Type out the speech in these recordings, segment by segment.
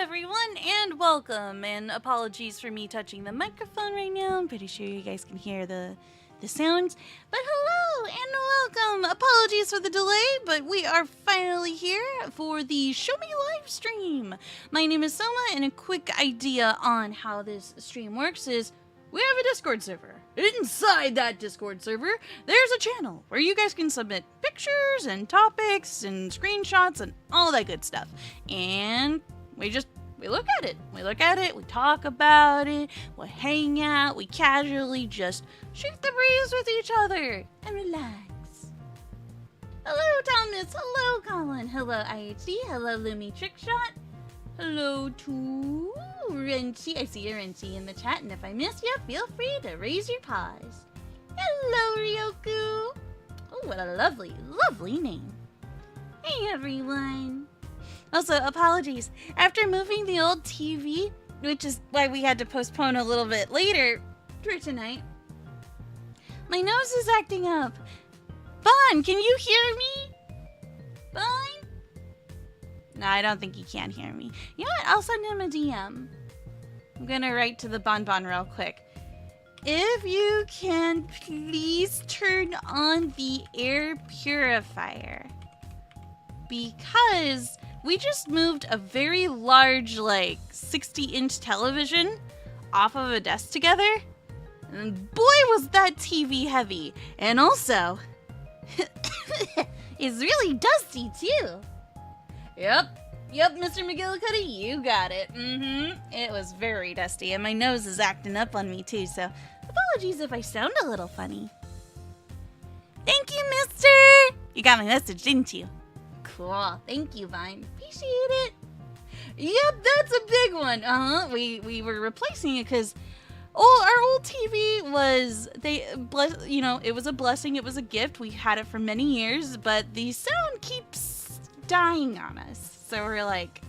everyone, and welcome. And apologies for me touching the microphone right now. I'm pretty sure you guys can hear the sounds. But hello and welcome. Apologies for the delay, but we are finally here for the Show Me live stream. My name is Soma, and a quick idea on how this stream works is we have a Discord server. Inside that Discord server, there's a channel where you guys can submit pictures and topics and screenshots and all that good stuff. And we look at it. We talk about it, we hang out, we casually just shoot the breeze with each other and relax. Hello, Thomas. Hello, Colin. Hello, IHD. Hello, Lumi Trickshot. Hello to Renchi. I see you, Renchi, in the chat, and if I miss you, feel free to raise your paws. Hello, Ryoku. Oh, what a lovely, lovely name. Hey, everyone. Also, apologies. After moving the old TV, which is why we had to postpone a little bit later for tonight, my nose is acting up. Bon, can you hear me? Bon? No, I don't think he can hear me. You know what? I'll send him a DM. I'm gonna write to the Bon real quick. If you can, please turn on the air purifier. Because we just moved a very large, 60-inch television off of a desk together. And boy, was that TV heavy. And also, it's really dusty, too. Yep, Mr. McGillicuddy, you got it. It was very dusty, and my nose is acting up on me, too, so apologies if I sound a little funny. Thank you, mister! You got my message, didn't you? Cool. Thank you, Vine. Appreciate it. Yep, that's a big one. We were replacing it because our old TV was, it was a blessing. It was a gift. We had it for many years, but the sound keeps dying on us. So we're like,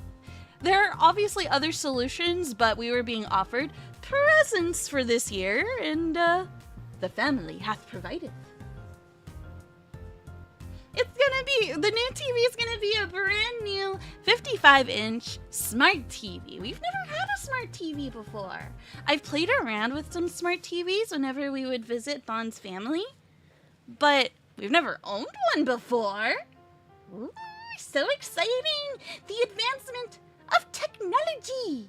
there are obviously other solutions, but we were being offered presents for this year, and the family hath provided. The new TV is gonna be a brand new 55-inch smart TV. We've never had a smart TV before. I've played around with some smart TVs whenever we would visit Bon's family, but we've never owned one before. Ooh, so exciting! The advancement of technology!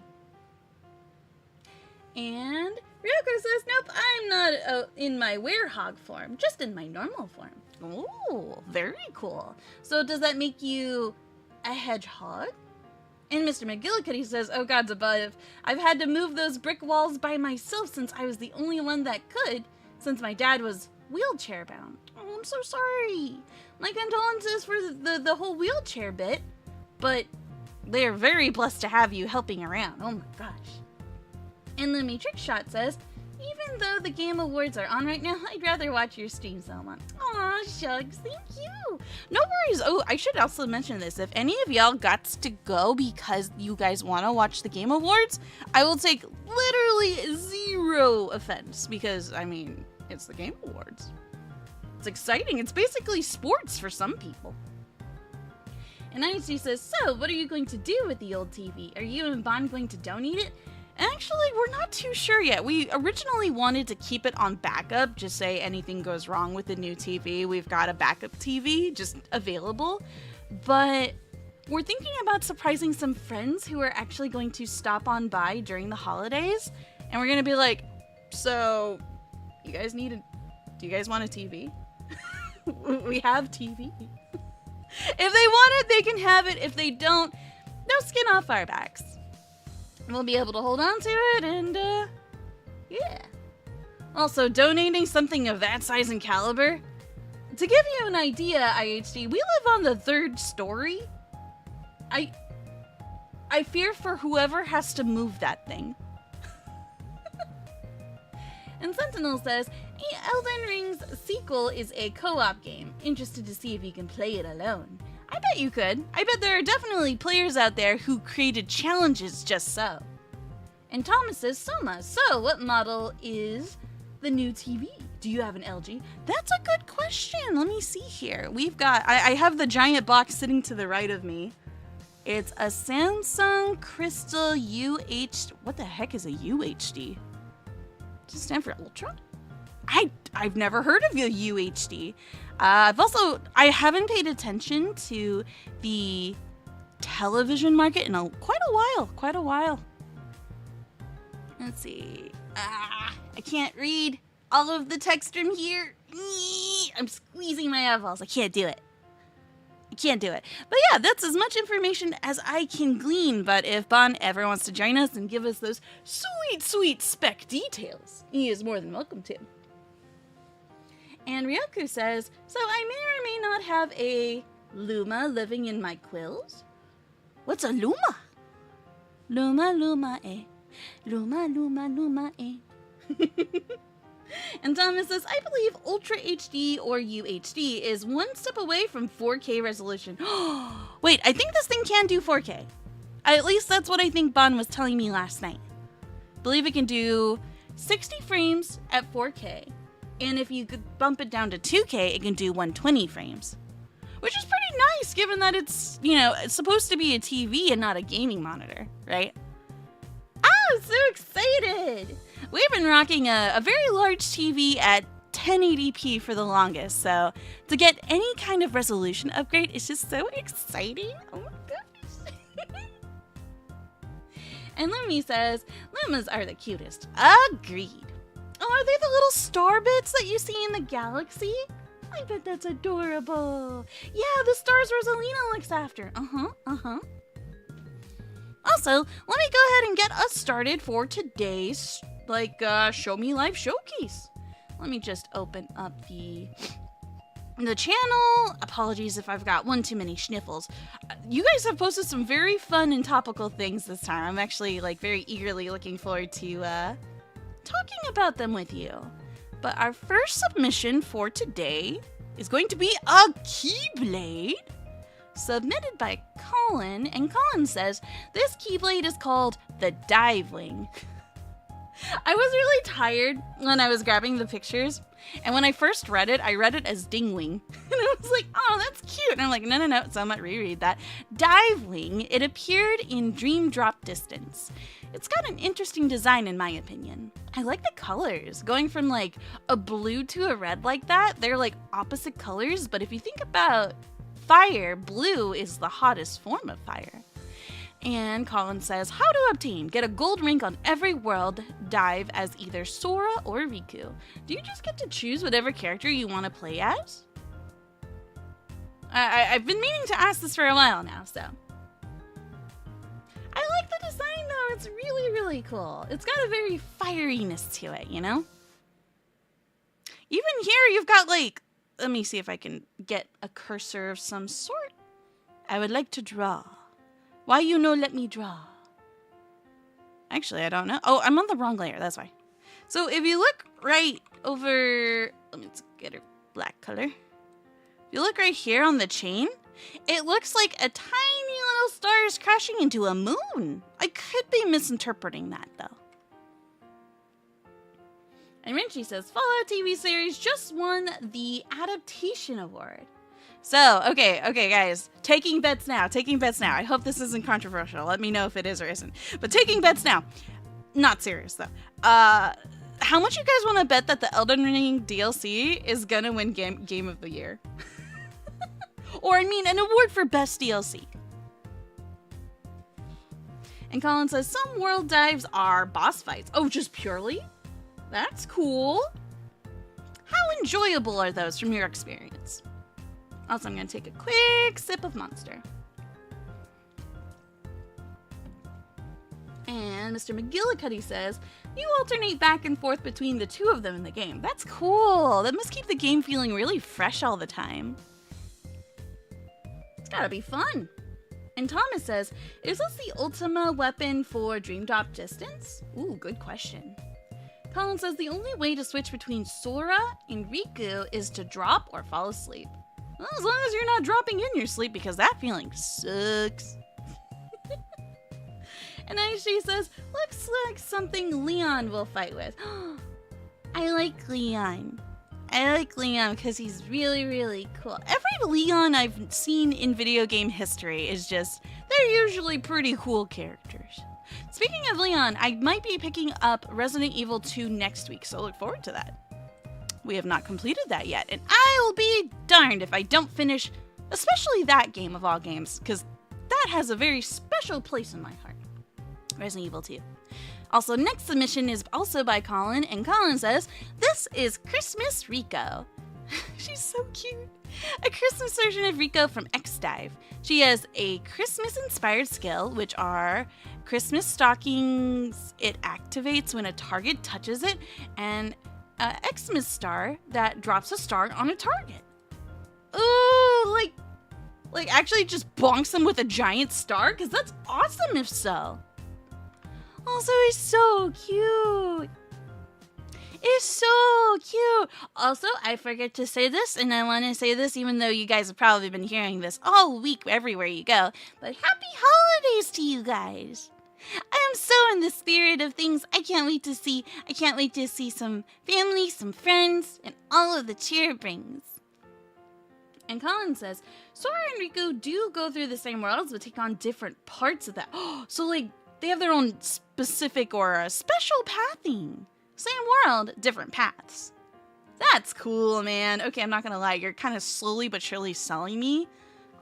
And Ryoko says, nope, I'm not in my werehog form, just in my normal form. Ooh, very cool. So does that make you a hedgehog? And Mr. McGillicuddy says, oh gods above, I've had to move those brick walls by myself since I was the only one that could, since my dad was wheelchair bound. Oh, I'm so sorry. My condolences for the whole wheelchair bit, but they're very blessed to have you helping around. Oh my gosh. And Lumi Trickshot says, even though the Game Awards are on right now, I'd rather watch your stream, Selma. Aw, shucks, thank you. No worries. Oh, I should also mention this. If any of y'all got to go because you guys want to watch the Game Awards, I will take literally zero offense because, it's the Game Awards. It's exciting. It's basically sports for some people. And IHC says, so, what are you going to do with the old TV? Are you and Bon going to donate it? Actually, we're not too sure yet. We originally wanted to keep it on backup, just say anything goes wrong with the new TV, we've got a backup TV just available. But we're thinking about surprising some friends who are actually going to stop on by during the holidays. And we're going to be like, so, do you guys want a TV? We have TV. If they want it, they can have it. If they don't, no skin off our backs. We'll be able to hold on to it, and, yeah. Also, donating something of that size and caliber. To give you an idea, IHD, we live on the 3rd story. I fear for whoever has to move that thing. And Sentinel says, Elden Ring's sequel is a co-op game. Interested to see if you can play it alone. I bet you could. I bet there are definitely players out there who created challenges just so. And Thomas says, Soma, so what model is the new TV? Do you have an LG? That's a good question. Let me see here. We've got, I have the giant box sitting to the right of me. It's a Samsung Crystal UH... What the heck is a UHD? Does it stand for Ultra? I've never heard of a UHD. I haven't paid attention to the television market in quite a while. Let's see. I can't read all of the text from here. I'm squeezing my eyeballs. I can't do it. But yeah, that's as much information as I can glean. But if Bon ever wants to join us and give us those sweet, sweet spec details, he is more than welcome to. And Ryoku says, so I may or may not have a Luma living in my quills? What's a Luma? Luma, Luma, eh. Luma, Luma, Luma, eh. And Thomas says, I believe Ultra HD or UHD is one step away from 4K resolution. Wait, I think this thing can do 4K. At least that's what I think Bon was telling me last night. I believe it can do 60 frames at 4K. And if you could bump it down to 2K, it can do 120 frames. Which is pretty nice, given that it's, it's supposed to be a TV and not a gaming monitor, right? I'm so excited! We've been rocking a very large TV at 1080p for the longest, so to get any kind of resolution upgrade is just so exciting. Oh my gosh. And Lumi says, Lumas are the cutest. Agreed. Oh, are they the little star bits that you see in the galaxy? I bet that's adorable. Yeah, the stars Rosalina looks after. Also, let me go ahead and get us started for today's, Show Me Live Showcase. Let me just open up the channel. Apologies if I've got one too many sniffles. You guys have posted some very fun and topical things this time. I'm actually, very eagerly looking forward to, talking about them with you. But our first submission for today is going to be a Keyblade, submitted by Colin, and Colin says, this Keyblade is called the Divewing. I was really tired when I was grabbing the pictures, and when I first read it, I read it as Dingwing. And I was like, oh, that's cute. And I'm like, no, so I'm gonna reread that. Divewing, it appeared in Dream Drop Distance. It's got an interesting design in my opinion. I like the colors. Going from a blue to a red like that, they're opposite colors, but if you think about fire, blue is the hottest form of fire. And Colin says, how to obtain? Get a gold rank on every world dive as either Sora or Riku. Do you just get to choose whatever character you want to play as? I've been meaning to ask this for a while now, so. I like the design though, it's really, really cool. It's got a very fieriness to it, Even here you've got let me see if I can get a cursor of some sort. I would like to draw. Why let me draw? Actually, I don't know. Oh, I'm on the wrong layer, that's why. So if you look right over, let me get a black color. If you look right here on the chain, it looks like a tiny little star is crashing into a moon. I could be misinterpreting that though. And Renchi says, Fallout TV series just won the Adaptation Award. So, okay, guys, taking bets now. I hope this isn't controversial. Let me know if it is or isn't. But taking bets now. Not serious, though. How much you guys want to bet that the Elden Ring DLC is gonna win Game of the Year? Or, an award for Best DLC. And Colin says, some world dives are boss fights. Oh, just purely? That's cool. How enjoyable are those from your experience? Also, I'm going to take a quick sip of Monster. And Mr. McGillicuddy says, you alternate back and forth between the two of them in the game. That's cool. That must keep the game feeling really fresh all the time. It's gotta be fun. And Thomas says, is this the Ultima weapon for Dream Drop Distance? Ooh, good question. Colin says, the only way to switch between Sora and Riku is to drop or fall asleep. Well, as long as you're not dropping in your sleep, because that feeling sucks. And Aishi says, looks like something Leon will fight with. I like Leon. I like Leon because he's really, really cool. Every Leon I've seen in video game history is just, they're usually pretty cool characters. Speaking of Leon, I might be picking up Resident Evil 2 next week, so look forward to that. We have not completed that yet, and I will be darned if I don't finish, especially that game of all games, because that has a very special place in my heart. Resident Evil 2. Also, next submission is also by Colin, and Colin says, "This is Christmas Rico." She's so cute. A Christmas version of Rico from X-Dive. She has a Christmas-inspired skill, which are Christmas stockings. It activates when a target touches it, and an Xmas star that drops a star on a target. Ooh, like actually just bonks them with a giant star? Because that's awesome if so. Also, it's so cute. It's so cute. Also, I forget to say this, and I want to say this even though you guys have probably been hearing this all week everywhere you go, but happy holidays to you guys. I am so in the spirit of things. I can't wait to see some family, some friends, and all of the cheer it brings. And Colin says, Sora and Rico do go through the same worlds, but take on different parts of that. So, like, they have their own specific or a special pathing. Same world, different paths. That's cool, man. Okay, I'm not gonna lie. You're kind of slowly but surely selling me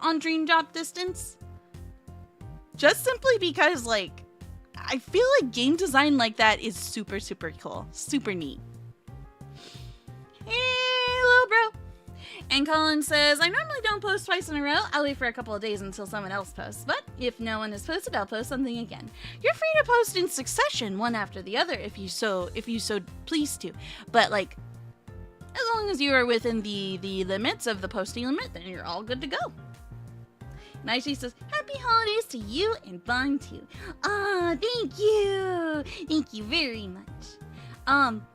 on Dream Drop Distance. Just simply because, like, I feel like game design like that is super, super cool. Super neat. Hey, little bro. And Colin says, I normally don't post twice in a row. I'll wait for a couple of days until someone else posts. But if no one has posted, I'll post something again. You're free to post in succession, one after the other, if you so please to. But, like, as long as you are within the limits of the posting limit, then you're all good to go. Nicely says, happy holidays to you and Bon too. Ah, thank you. Thank you very much.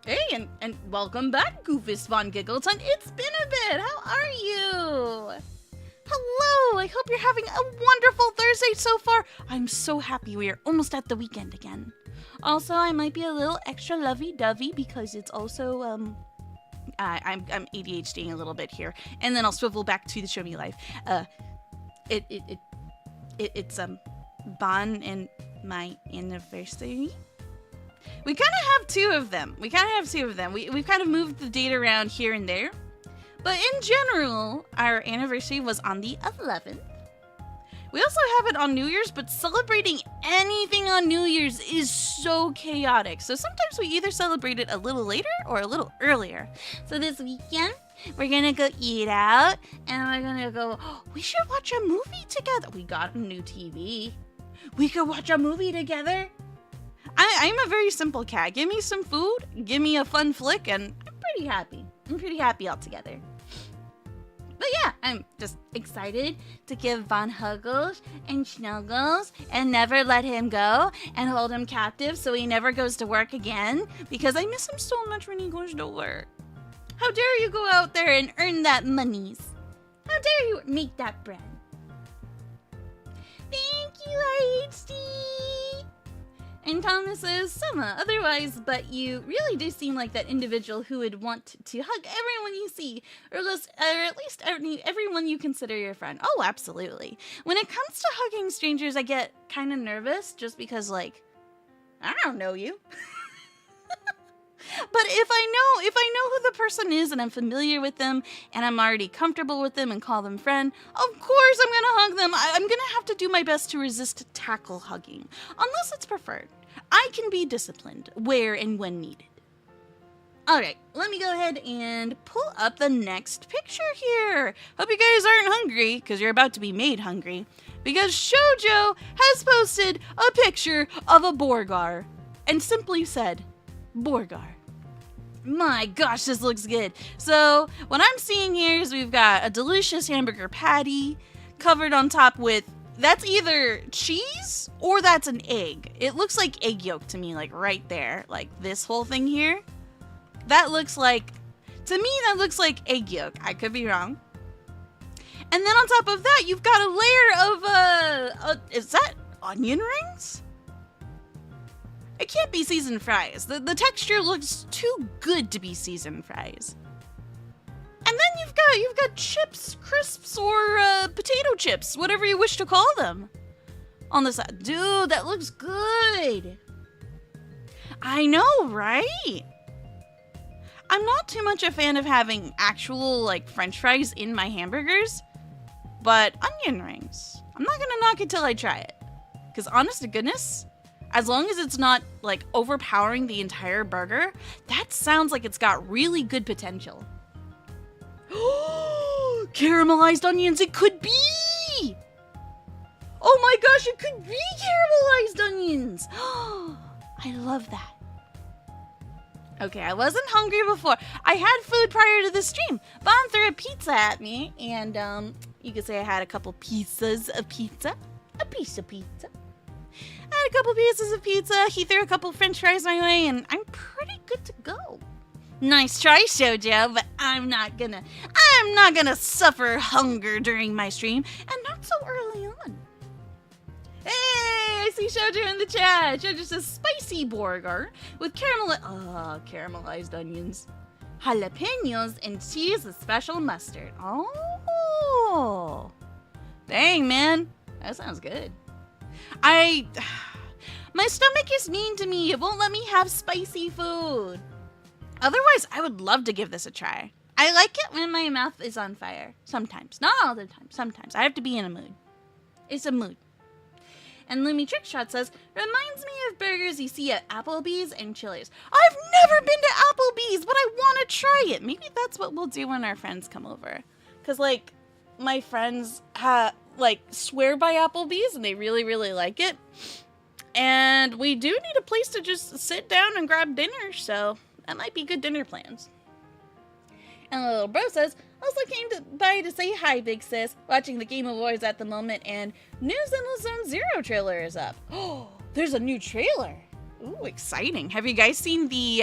Hey, and welcome back, Goofus Von Giggleton. It's been a bit. How are you? Hello. I hope you're having a wonderful Thursday so far. I'm so happy we are almost at the weekend again. Also, I might be a little extra lovey-dovey because it's also, I'm ADHDing a little bit here. And then I'll swivel back to the Show Me Life. It's Bon and my anniversary. We kind of have two of them. We've kind of moved the date around here and there. But in general, our anniversary was on the 11th. We also have it on New Year's, but celebrating anything on New Year's is so chaotic. So sometimes we either celebrate it a little later or a little earlier. So this weekend, we're gonna go eat out, and we're gonna go, we should watch a movie together. We got a new TV. We could watch a movie together. I'm a very simple cat. Give me some food, give me a fun flick, and I'm pretty happy. I'm pretty happy altogether. But yeah, I'm just excited to give Von huggles and snuggles and never let him go and hold him captive so he never goes to work again because I miss him so much when he goes to work. How dare you go out there and earn that monies? How dare you make that bread? Thank you, IHD! And Thomas says, Summer, otherwise, but you really do seem like that individual who would want to hug everyone you see, or at least everyone you consider your friend. Oh, absolutely. When it comes to hugging strangers, I get kind of nervous just because, like, I don't know you. But if I know who the person is and I'm familiar with them and I'm already comfortable with them and call them friend, of course I'm gonna hug them. I'm gonna have to do my best to resist tackle hugging, unless it's preferred. I can be disciplined where and when needed. Alright, let me go ahead and pull up the next picture here. Hope you guys aren't hungry, because you're about to be made hungry, because Shoujo has posted a picture of a Borgar and simply said, Borgar. My gosh, this looks good. So, what I'm seeing here is we've got a delicious hamburger patty covered on top with, that's either cheese or that's an egg. It looks like egg yolk to me, like right there. Like this whole thing here. That looks like, to me, that looks like egg yolk. I could be wrong. And then on top of that, you've got a layer of, is that onion rings? It can't be seasoned fries. The texture looks too good to be seasoned fries. then you've got chips, crisps, or potato chips, whatever you wish to call them. On the side. Dude, that looks good. I know, right? I'm not too much a fan of having actual, like, French fries in my hamburgers, but onion rings. I'm not gonna knock it till I try it. Because honest to goodness, as long as it's not, like, overpowering the entire burger, that sounds like it's got really good potential. Caramelized onions, it could be! Oh my gosh, it could be caramelized onions! I love that. Okay, I wasn't hungry before. I had food prior to the stream. Bon threw a pizza at me, and you could say I had a couple pieces of pizza. A piece of pizza. I had a couple pieces of pizza. He threw a couple French fries my way, and I'm pretty good to go. Nice try, Shoujo, but I'm not gonna suffer hunger during my stream, and not so early on. Hey, I see Shoujo in the chat. Shoujo says spicy burger with caramelized onions, jalapenos, and cheese with special mustard. Oh, dang, man, that sounds good. My stomach is mean to me. It won't let me have spicy food. Otherwise, I would love to give this a try. I like it when my mouth is on fire. Sometimes, not all the time. Sometimes I have to be in a mood. It's a mood. And Lumi Trickshot says, reminds me of burgers you see at Applebee's and Chili's. I've never been to Applebee's, but I want to try it. Maybe that's what we'll do when our friends come over. Because, like, my friends, swear by Applebee's, and they really, really like it. And we do need a place to just sit down and grab dinner, so that might be good dinner plans. And the little bro says, also came by to say hi, big sis. Watching the Game Awards at the moment, and News Endless Zone Zero trailer is up. Oh, there's a new trailer. Ooh, exciting. Have you guys seen the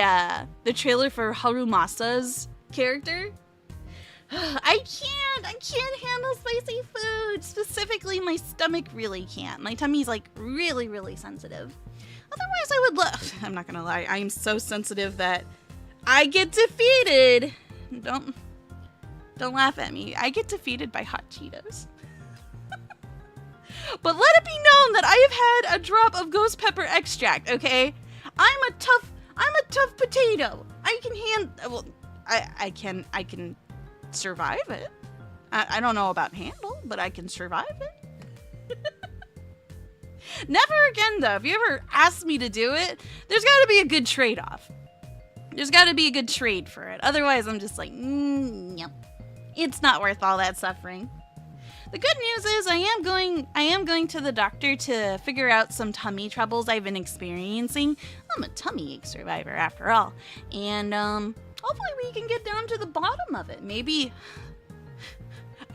trailer for Harumasa's character? I can't handle spicy food. Specifically, my stomach really can't. My tummy's, like, really, really sensitive. Otherwise, I would love... I'm not gonna lie. I am so sensitive that I get defeated. Don't laugh at me. I get defeated by hot Cheetos. But let it be known that I have had a drop of ghost pepper extract, okay? I'm a tough potato. I can survive it. I don't know about handle, but I can survive it. Never again, though. If you ever ask me to do it, there's got to be a good trade-off. There's got to be a good trade for it. Otherwise, I'm just like, yep. It's not worth all that suffering. The good news is I am going to the doctor to figure out some tummy troubles I've been experiencing. I'm a tummy ache survivor after all. And hopefully we can get down to the bottom of it. Maybe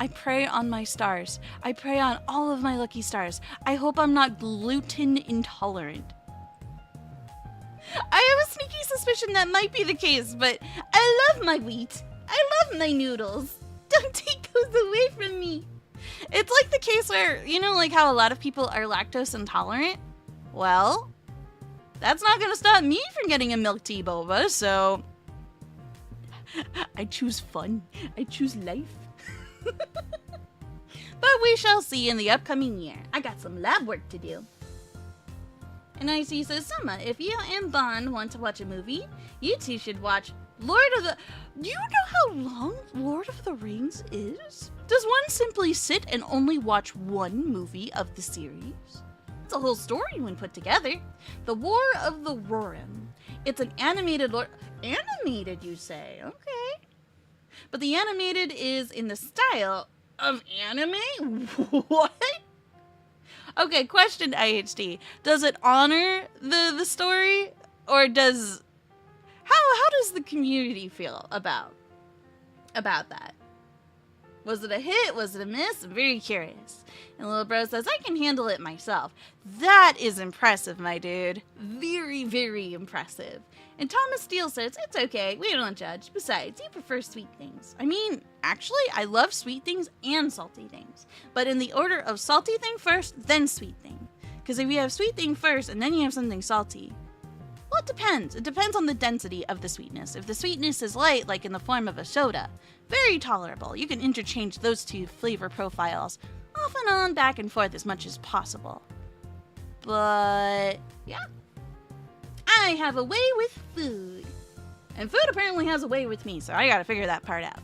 I pray on my stars. I pray on all of my lucky stars. I hope I'm not gluten intolerant. I have a sneaky suspicion that might be the case, but I love my wheat. I love my noodles. Don't take those away from me. It's like the case where, you know, like how a lot of people are lactose intolerant? Well, that's not going to stop me from getting a milk tea boba, so I choose fun. I choose life. But we shall see in the upcoming year. I got some lab work to do. And IC says, Summa, if you and Bond want to watch a movie, you two should watch Lord of the... Do you know how long Lord of the Rings is? Does one simply sit and only watch one movie of the series? It's a whole story when put together. The War of the Rohirrim. It's an animated... Animated, you say? Okay. But the animated is in the style of anime? What? Okay, question IHD. Does it honor the story? Or does... How does the community feel about that? Was it a hit? Was it a miss? I'm very curious. And Little Bro says, I can handle it myself. That is impressive, my dude. Very, very impressive. And Thomas Steele says, it's okay. We don't judge. Besides, you prefer sweet things. I mean, actually, I love sweet things and salty things. But in the order of salty thing first, then sweet thing. Because if you have sweet thing first and then you have something salty, Well, it depends. It depends on the density of the sweetness. If the sweetness is light, like in the form of a soda, very tolerable. You can interchange those two flavor profiles off and on, back and forth as much as possible. But, yeah. I have a way with food. And food apparently has a way with me, so I gotta figure that part out.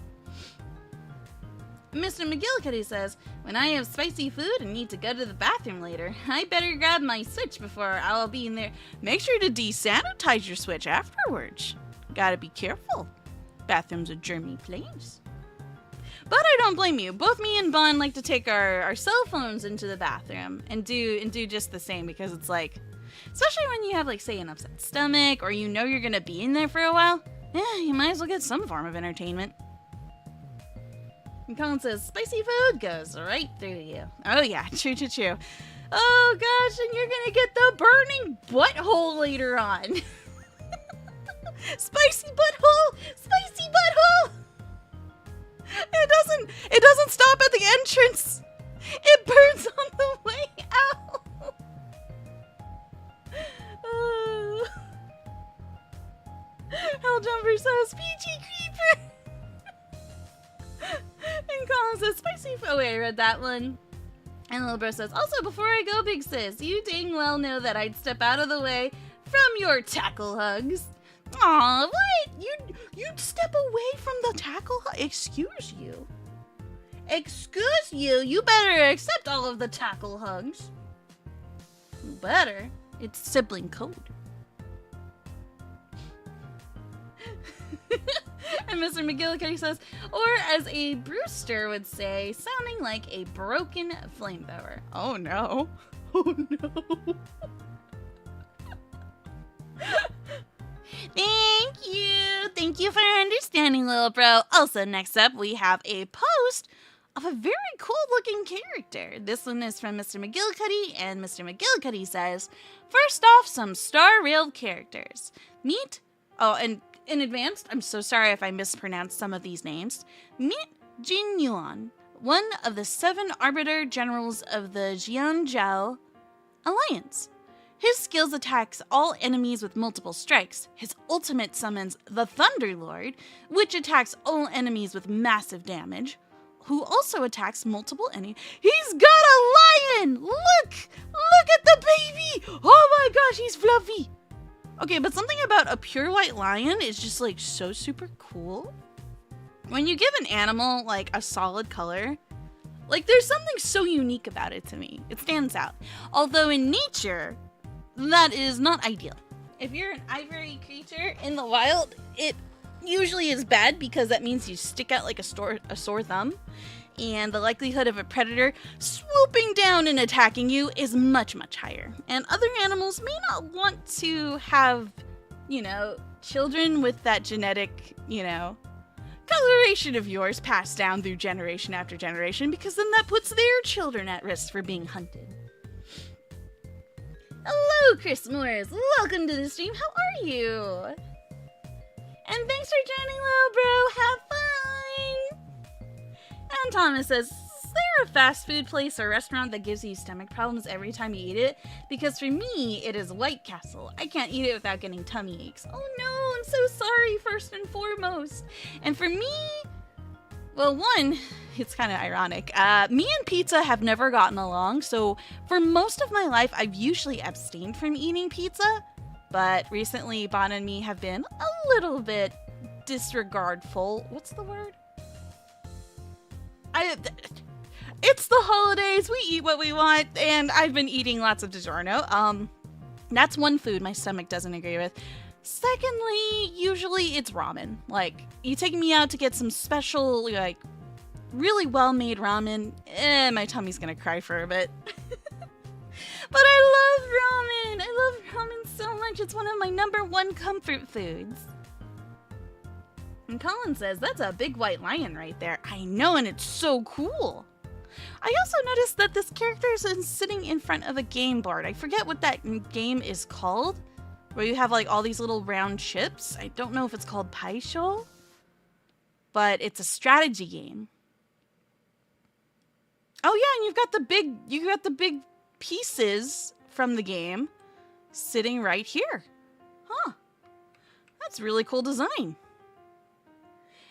Mr. McGillicuddy says, when I have spicy food and need to go to the bathroom later, I better grab my Switch before I'll be in there. Make sure to desanitize your Switch afterwards. Gotta be careful. Bathroom's a germy place. But I don't blame you. Both me and Bon like to take our cell phones into the bathroom and do just the same, because it's like, especially when you have, like, say, an upset stomach, or you know you're gonna be in there for a while, yeah, you might as well get some form of entertainment. And Colin says, spicy food goes right through you. Oh yeah, true. Oh gosh, and you're gonna get the burning butthole later on. Spicy butthole! Spicy butthole! It doesn't stop at the entrance. It burns on the way out. Helljumper says, PG Creeper! And Colin says, spicy food. Oh wait, I read that one. And Little Bro says, also, before I go, big sis, you dang well know that I'd step out of the way from your tackle hugs. Aw, what? You'd step away from the tackle hug? Excuse you. Excuse you? You better accept all of the tackle hugs. Better. It's sibling code. And Mr. McGillicuddy says, or as a Brewster would say, sounding like a broken flamethrower. Oh no. Oh no. Thank you for understanding, little bro. Also, next up, we have a post of a very cool looking character. This one is from Mr. McGillicuddy, and Mr. McGillicuddy says, first off, some star-railed characters. Meet, and in advance, I'm so sorry if I mispronounced some of these names. Meet Jin Yuan, one of the 7 Arbiter Generals of the Jianzhou Alliance. His skills attacks all enemies with multiple strikes. His ultimate summons the Thunderlord, which attacks all enemies with massive damage, who also attacks multiple enemies. He's got a lion! Look at the baby! Oh my gosh, he's fluffy! Okay, but something about a pure white lion is just, like, so super cool. When you give an animal, like, a solid color, like, there's something so unique about it to me. It stands out. Although in nature, that is not ideal. If you're an ivory creature in the wild, it usually is bad because that means you stick out like a sore thumb, and the likelihood of a predator swooping down and attacking you is much, much higher. And other animals may not want to have, children with that genetic, coloration of yours passed down through generation after generation, because then that puts their children at risk for being hunted. Hello, Chris Morris. Welcome to the stream. How are you? And thanks for joining, little bro. Have fun. And Thomas says, is there a fast food place or restaurant that gives you stomach problems every time you eat it? Because for me, it is White Castle. I can't eat it without getting tummy aches. Oh no, I'm so sorry, first and foremost. And for me, well, one, it's kind of ironic. Me and pizza have never gotten along, so for most of my life, I've usually abstained from eating pizza. But recently, Bon and me have been a little bit disregardful. What's the word? It's the holidays. We eat what we want, and I've been eating lots of DiGiorno. That's one food my stomach doesn't agree with. Secondly, usually it's ramen. Like, you take me out to get some special, like, really well-made ramen, my tummy's gonna cry for a bit. But I love ramen! I love ramen so much. It's one of my #1 comfort foods. And Colin says, that's a big white lion right there. I know, and it's so cool. I also noticed that this character is sitting in front of a game board. I forget what that game is called, where you have like all these little round chips. I don't know if it's called Paisho, but it's a strategy game. Oh yeah, and you've got the big pieces from the game sitting right here. That's a really cool design.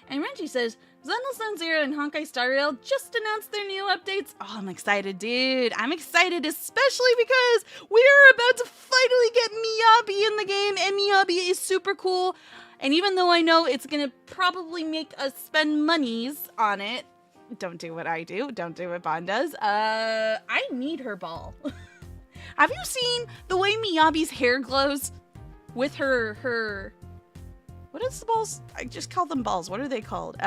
And Renji says, Xenosaga Zero and Honkai Star Rail just announced their new updates. Oh, I'm excited, dude. I'm excited, especially because we're about to finally get Miyabi in the game, and Miyabi is super cool. And even though I know it's going to probably make us spend monies on it, don't do what I do. Don't do what Bon does. I need her ball. Have you seen the way Miyabi's hair glows with her... What is the balls? I just call them balls. What are they called? What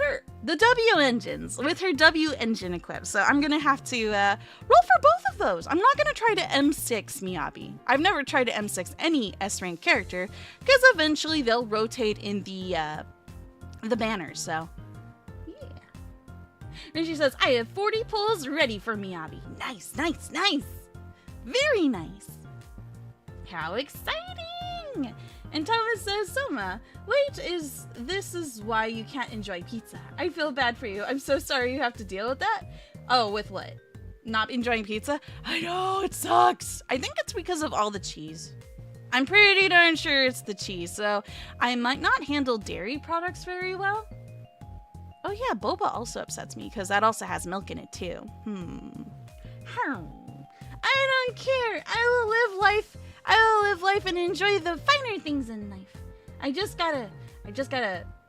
are the W engines with her W engine equipped? So I'm gonna have to roll for both of those. I'm not gonna try to M6 Miyabi. I've never tried to M6 any S rank character because eventually they'll rotate in the banners. So yeah. And she says, I have 40 pulls ready for Miyabi. Nice, nice, nice. Very nice. How exciting! And Thomas says, Soma, this is why you can't enjoy pizza. I feel bad for you. I'm so sorry you have to deal with that. Oh, with what? Not enjoying pizza? I know, it sucks. I think it's because of all the cheese. I'm pretty darn sure it's the cheese, so I might not handle dairy products very well. Oh yeah, boba also upsets me because that also has milk in it too. I don't care. I will live life and enjoy the finer things in life. I just gotta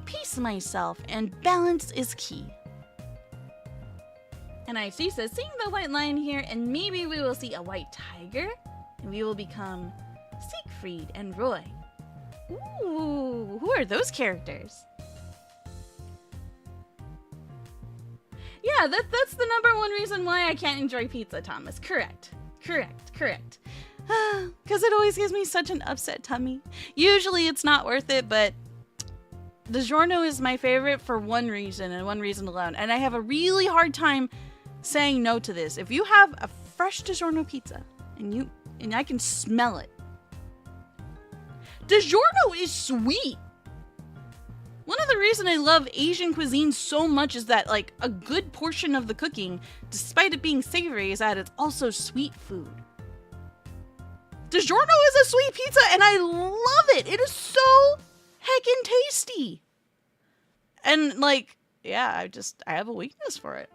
pace myself, and balance is key. And IC says, seeing the white lion here, and maybe we will see a white tiger, and we will become Siegfried and Roy. Ooh, who are those characters? Yeah, that's the #1 reason why I can't enjoy pizza, Thomas. Correct. Because it always gives me such an upset tummy. Usually it's not worth it, but DiGiorno is my favorite for one reason and one reason alone. And I have a really hard time saying no to this. If you have a fresh DiGiorno pizza and I can smell it. DiGiorno is sweet. One of the reasons I love Asian cuisine so much is that, like, a good portion of the cooking, despite it being savory, is that it's also sweet food. DiGiorno is a sweet pizza, and I love it. It is so heckin' tasty. And, like, yeah, I have a weakness for it.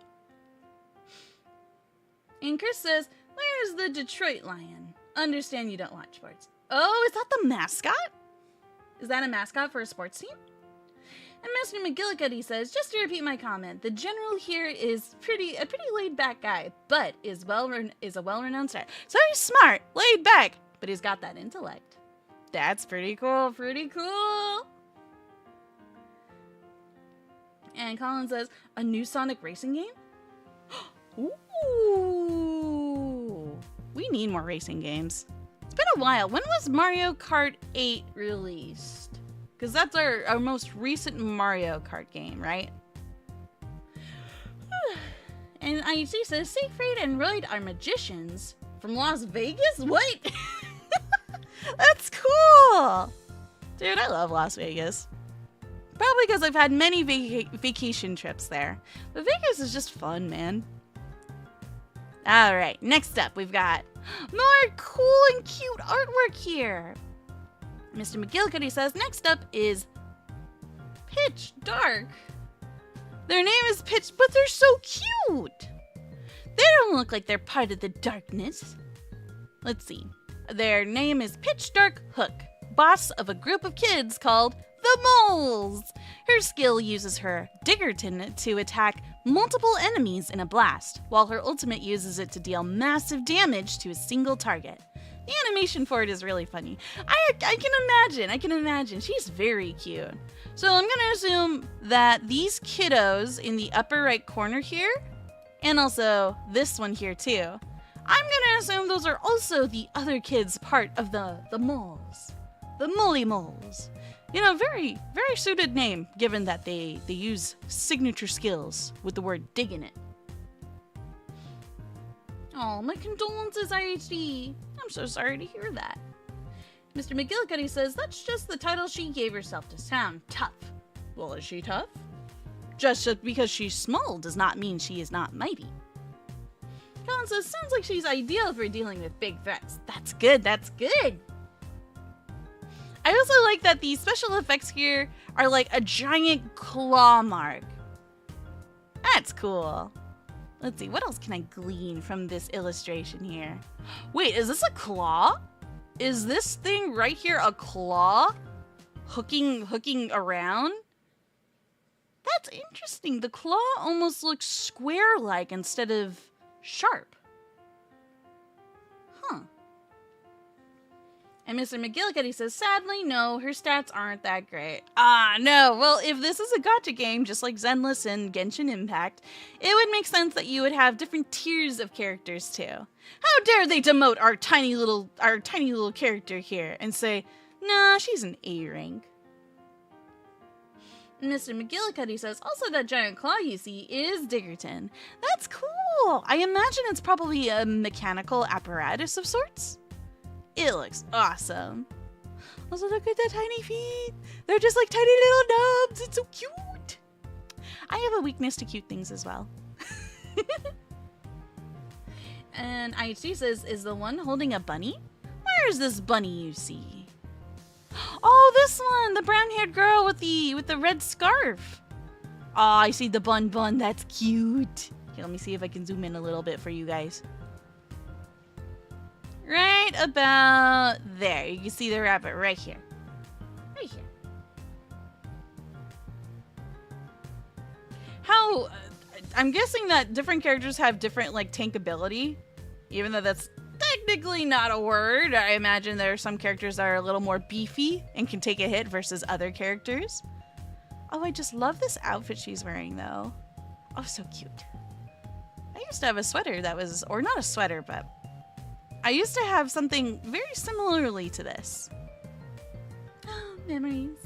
And Chris says, where's the Detroit Lion? Understand you don't watch sports. Oh, is that the mascot? Is that a mascot for a sports team? And Master McGillicuddy says, just to repeat my comment, the general here is a pretty laid-back guy, but is a well-renowned star. So he's smart, laid back, but he's got that intellect. That's pretty cool, And Colin says, a new Sonic racing game? Ooh, we need more racing games. It's been a while. When was Mario Kart 8 released? Because that's our most recent Mario Kart game, right? And IEC says, Siegfried and Roy are magicians from Las Vegas? What? That's cool! Dude, I love Las Vegas. Probably because I've had many vacation trips there. But Vegas is just fun, man. Alright, next up we've got more cool and cute artwork here. Mr. McGillicuddy says, next up is Pitch Dark. Their name is Pitch, but they're so cute. They don't look like they're part of the darkness. Let's see. Their name is Pitch Dark Hook, boss of a group of kids called the Moles. Her skill uses her Diggerton to attack multiple enemies in a blast, while her ultimate uses it to deal massive damage to a single target. The animation for it is really funny. I can imagine. She's very cute. So I'm gonna assume that these kiddos in the upper right corner here, and also this one here too, I'm gonna assume those are also the other kids part of the moles. The Molly Moles. You know, very, very suited name, given that they use signature skills with the word dig in it. Oh, my condolences, IHD. I'm so sorry to hear that. Mr. McGillicuddy says that's just the title she gave herself to sound tough. Well, is she tough? Just because she's small does not mean she is not mighty. Colin says, sounds like she's ideal for dealing with big threats. That's good, that's good. I also like that the special effects here are like a giant claw mark. That's cool. Let's see, what else can I glean from this illustration here? Wait, is this a claw? Is this thing right here a claw? Hooking around? That's interesting. The claw almost looks square-like instead of sharp. Huh. And Mr. McGillicuddy says, sadly, no, her stats aren't that great. Ah, no. Well, if this is a gacha game, just like Zenless and Genshin Impact, it would make sense that you would have different tiers of characters, too. How dare they demote our tiny little character here and say, nah, she's an A rank. Mr. McGillicuddy says, also that giant claw you see is Diggerton. That's cool. I imagine it's probably a mechanical apparatus of sorts. It looks awesome. Also, look at the tiny feet. They're just like tiny little nubs. It's so cute. I have a weakness to cute things as well. And IHD says, is the one holding a bunny? Where is this bunny you see? Oh, this one, the brown-haired girl with the red scarf. Oh, I see the bun. That's cute. Okay, let me see if I can zoom in a little bit for you guys. Right about there. You can see the rabbit right here. Right here. How... I'm guessing that different characters have different, like, tankability. Even though that's technically not a word. I imagine there are some characters that are a little more beefy and can take a hit versus other characters. Oh, I just love this outfit she's wearing, though. Oh, so cute. I used to have a sweater that was... Or not a sweater, but... I used to have something very similarly to this. Memories.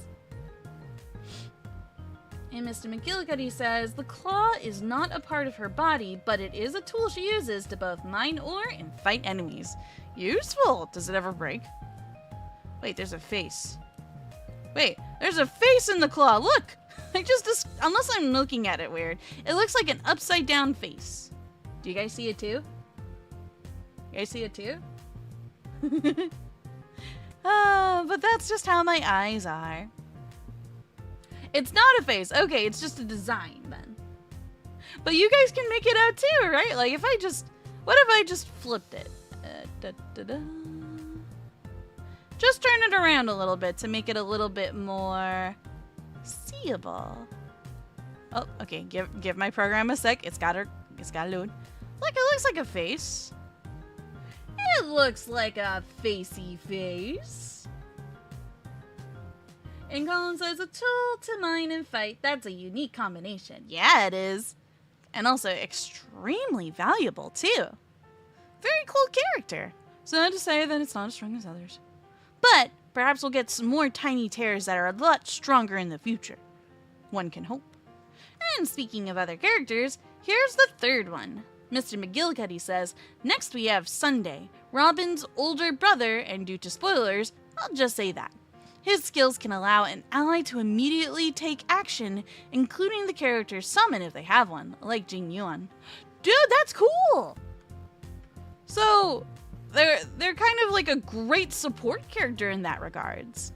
And Mr. McGillicuddy says, the claw is not a part of her body, but it is a tool she uses to both mine ore and fight enemies. Useful! Does it ever break? Wait, there's a face. Wait, there's a face in the claw! Look! Unless I'm looking at it weird, it looks like an upside down face. Do you guys see it too? You guys see it too? But that's just how my eyes are. It's not a face. Okay, it's just a design then. But you guys can make it out too, right? Like if I just... What if I just flipped it? Just turn it around a little bit to make it a little bit more seeable. Oh, okay. Give my program a sec. It's gotta load. Look, it looks like a face. It looks like a facey face. And Colin says, a tool to mine and fight. That's a unique combination. Yeah, it is. And also extremely valuable, too. Very cool character. So not to say that it's not as strong as others. But perhaps we'll get some more tiny tears that are a lot stronger in the future. One can hope. And speaking of other characters, here's the third one. Mr. McGillicuddy says, next we have Sunday, Robin's older brother, and due to spoilers, I'll just say that. His skills can allow an ally to immediately take action, including the character's summon if they have one, like Jing Yuan. Dude, that's cool! So, they're kind of like a great support character in that regards.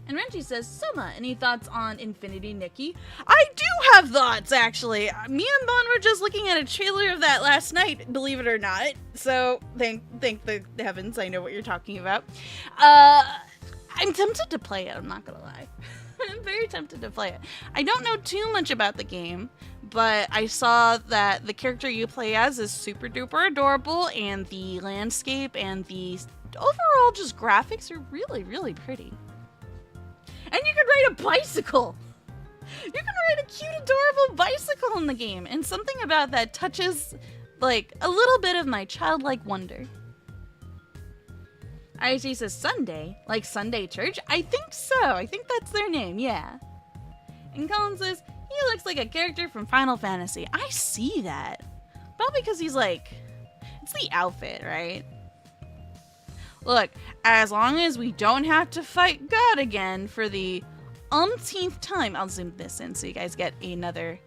And Renji says, Soma, any thoughts on Infinity Nikki? I do have thoughts, actually. Me and Bon were just looking at a trailer of that last night, believe it or not. So, thank the heavens, I know what you're talking about. I'm tempted to play it, I'm not gonna lie. I'm very tempted to play it. I don't know too much about the game, but I saw that the character you play as is super duper adorable, and the landscape and the overall just graphics are really, really pretty. And you can ride a bicycle! You can ride a cute, adorable bicycle in the game, and something about that touches, like, a little bit of my childlike wonder. IHG says Sunday, like Sunday Church? I think so. I think that's their name, yeah. And Colin says, he looks like a character from Final Fantasy. I see that. Probably because he's like, it's the outfit, right? Look, as long as we don't have to fight God again for the umpteenth time, I'll zoom this in so you guys get another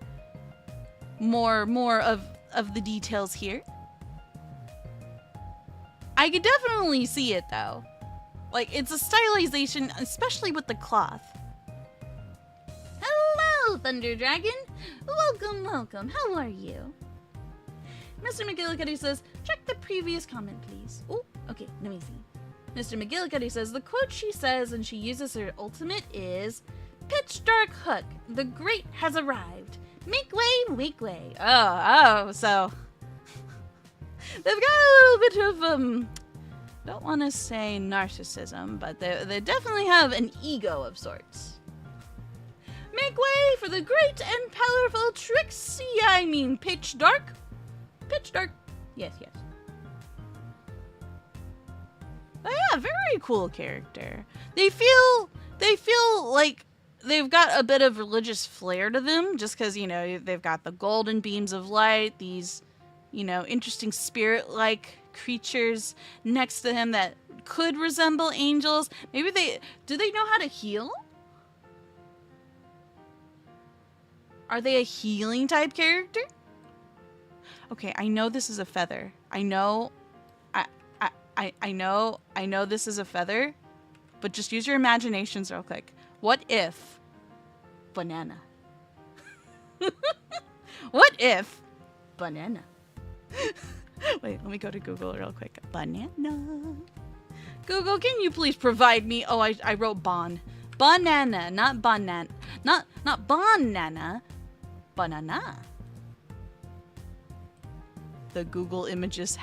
more of the details here. I could definitely see it though. Like, it's a stylization, especially with the cloth. Hello, Thunder Dragon. Welcome, welcome. How are you? Mr. McGillicuddy says, check the previous comment, please. Oh, okay, let me see. Mr. McGillicuddy says, the quote she says and she uses her ultimate is, Pitch Dark Hook, the great has arrived. Make way. Oh, so they've got a little bit of, don't want to say narcissism, but they definitely have an ego of sorts. Make way for the great and powerful Pitch Dark. Pitch Dark. Yes. Oh yeah, very cool character. They feel like they've got a bit of religious flair to them, just because, you know, they've got the golden beams of light, these, you know, interesting spirit-like creatures next to him that could resemble angels. Maybe do they know how to heal? Are they a healing type character? Okay, I know this is a feather. I know this is a feather, but just use your imaginations real quick. What if banana? What if banana? Wait, let me go to Google real quick. Banana. Google, can you please provide me? Oh, I wrote banana, not banana, not banana, banana. The Google images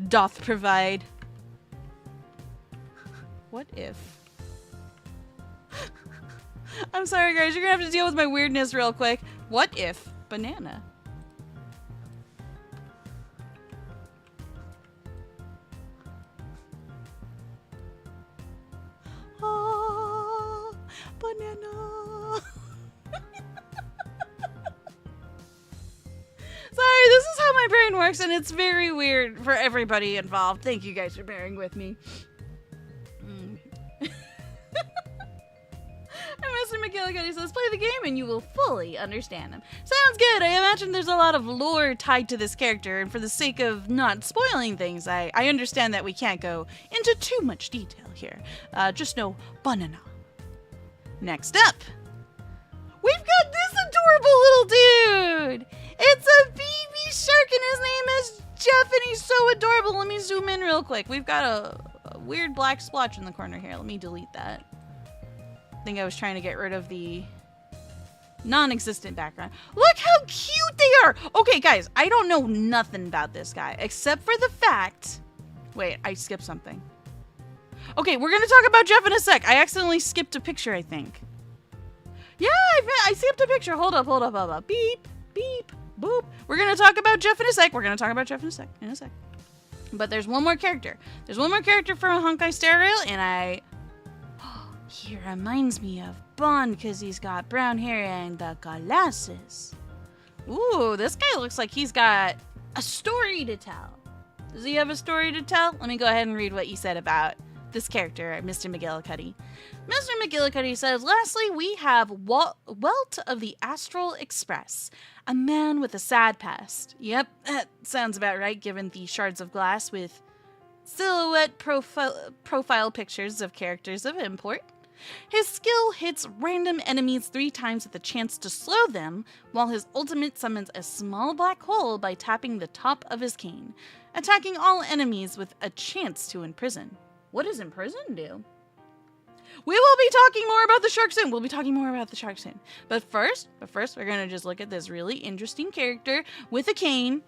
doth provide. What if? I'm sorry, guys. You're gonna have to deal with my weirdness real quick. What if banana? Oh, banana. Sorry, this is how my brain works, and it's very weird for everybody involved. Thank you guys for bearing with me. And Mr. McGillicuddy says, play the game and you will fully understand them. Sounds good. I imagine there's a lot of lore tied to this character, and for the sake of not spoiling things, I understand that we can't go into too much detail here. Just know banana. Next up, we've got this adorable little dude. It's a baby shark, and his name is Jeff, and he's so adorable. Let me zoom in real quick. We've got a weird black splotch in the corner here. Let me delete that. I think I was trying to get rid of the non-existent background. Look how cute they are! Okay, guys, I don't know nothing about this guy, except for the fact... Wait, I skipped something. Okay, we're gonna talk about Jeff in a sec. I accidentally skipped a picture, I think. Yeah, I skipped a picture. Hold up. Beep, beep, boop. We're gonna talk about Jeff in a sec. In a sec. But there's one more character. There's one more character from Honkai Star Rail, and he reminds me of Bond because he's got brown hair and the glasses. Ooh, this guy looks like he's got a story to tell. Does he have a story to tell? Let me go ahead and read what you said about this character, Mr. McGillicuddy. Mr. McGillicuddy says, lastly, we have Welt of the Astral Express, a man with a sad past. Yep, that sounds about right, given the shards of glass with silhouette profile pictures of characters of import. His skill hits random enemies 3 times with a chance to slow them, while his ultimate summons a small black hole by tapping the top of his cane, attacking all enemies with a chance to imprison. What does imprison do? We will be talking more about the shark soon. But first, we're going to just look at this really interesting character with a cane.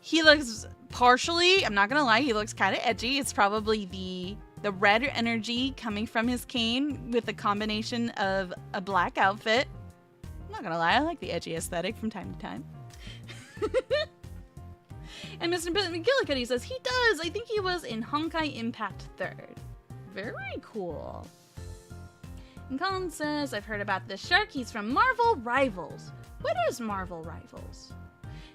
He looks partially, I'm not going to lie, he looks kind of edgy. It's probably the red energy coming from his cane with a combination of a black outfit. I'm not going to lie, I like the edgy aesthetic from time to time. And Mr. McGillicuddy says he does. I think he was in Honkai Impact 3rd. Very cool. And Colin says, I've heard about this shark. He's from Marvel Rivals. What is Marvel Rivals?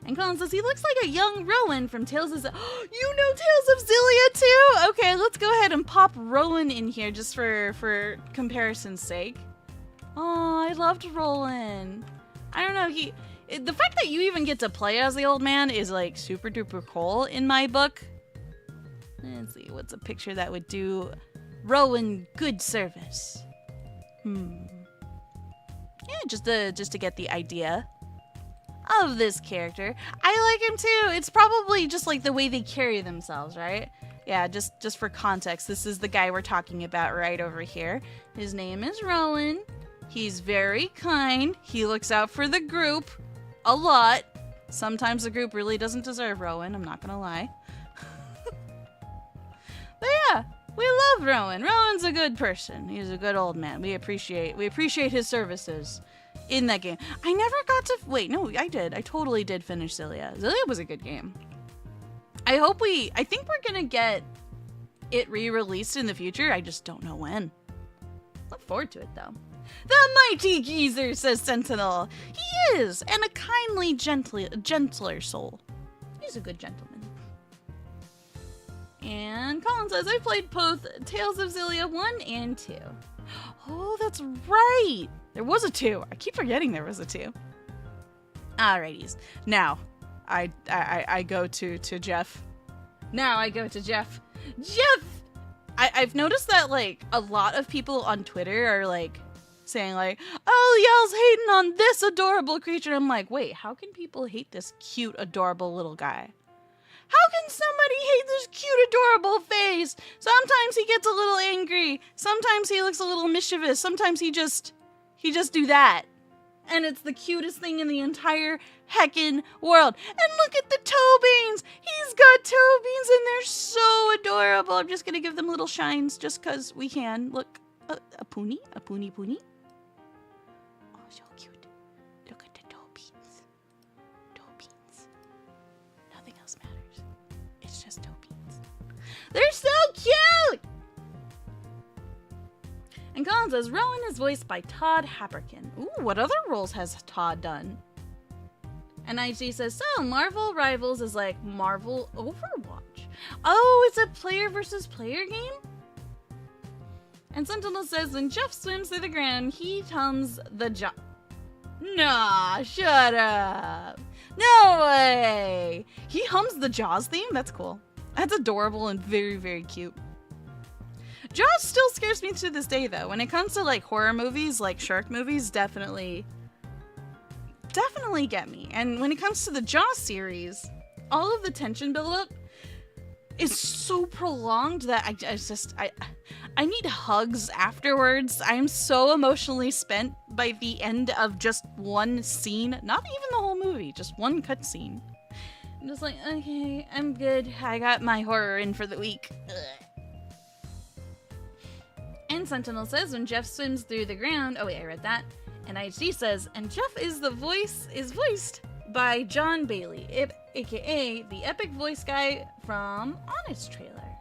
And Colin says he looks like a young Rowan from Tales of You know Tales of Xillia too? Okay, let's go ahead and pop Rowan in here just for comparison's sake. Oh, I loved Rowan. I don't know, the fact that you even get to play as the old man is like super duper cool in my book. Let's see, what's a picture that would do Rowan good service. Yeah, just to get the idea of this character. I like him too. It's probably just like the way they carry themselves, right? Yeah, just for context, this is the guy we're talking about right over here. His name is Rowan. He's very kind. He looks out for the group a lot. Sometimes the group really doesn't deserve Rowan, I'm not gonna lie. But yeah, we love Rowan. Rowan's a good person. He's a good old man. We appreciate his services in that game. I never got to wait, no, I did. I totally did finish Xillia. Xillia was a good game. I think we're gonna get it re-released in the future. I just don't know when. Look forward to it though. The mighty geezer, says Sentinel. He is, and a kindly, gentler soul. He's a good gentleman. And Colin says, I played both Tales of Xillia 1 and 2. Oh, that's right. There was a 2. I keep forgetting there was a 2. Alrighties. Now, I go to Jeff. Now I go to Jeff. Jeff! I've noticed that, like, a lot of people on Twitter are, like, saying, like, oh, y'all's hating on this adorable creature. I'm like, wait, how can people hate this cute, adorable little guy? How can somebody hate this cute, adorable face? Sometimes he gets a little angry. Sometimes he looks a little mischievous. Sometimes he just do that. And it's the cutest thing in the entire heckin' world. And look at the toe beans. He's got toe beans and they're so adorable. I'm just gonna give them little shines just cause we can. Look, a pony. Oh, so cute. Look at the toe beans. Toe beans. Nothing else matters. It's just toe beans. They're so cute! And Colin says, Rowan is voiced by Todd Happerkin. Ooh, what other roles has Todd done? And IG says, so Marvel Rivals is like Marvel Overwatch. Oh, it's a player versus player game? And Sentinel says, when Jeff swims through the ground, he hums the jaw. Nah, shut up. No way. He hums the Jaws theme? That's cool. That's adorable and very, very cute. Jaws still scares me to this day, though. When it comes to, like, horror movies, like shark movies, definitely get me. And when it comes to the Jaws series, all of the tension buildup is so prolonged that I need hugs afterwards. I'm so emotionally spent by the end of just one scene. Not even the whole movie, just one cutscene. I'm just like, okay, I'm good. I got my horror in for the week. Ugh. And Sentinel says, when Jeff swims through the ground... Oh, wait, I read that. And IHD says, and Jeff is voiced by John Bailey, a.k.a. the epic voice guy from Honest Trailer.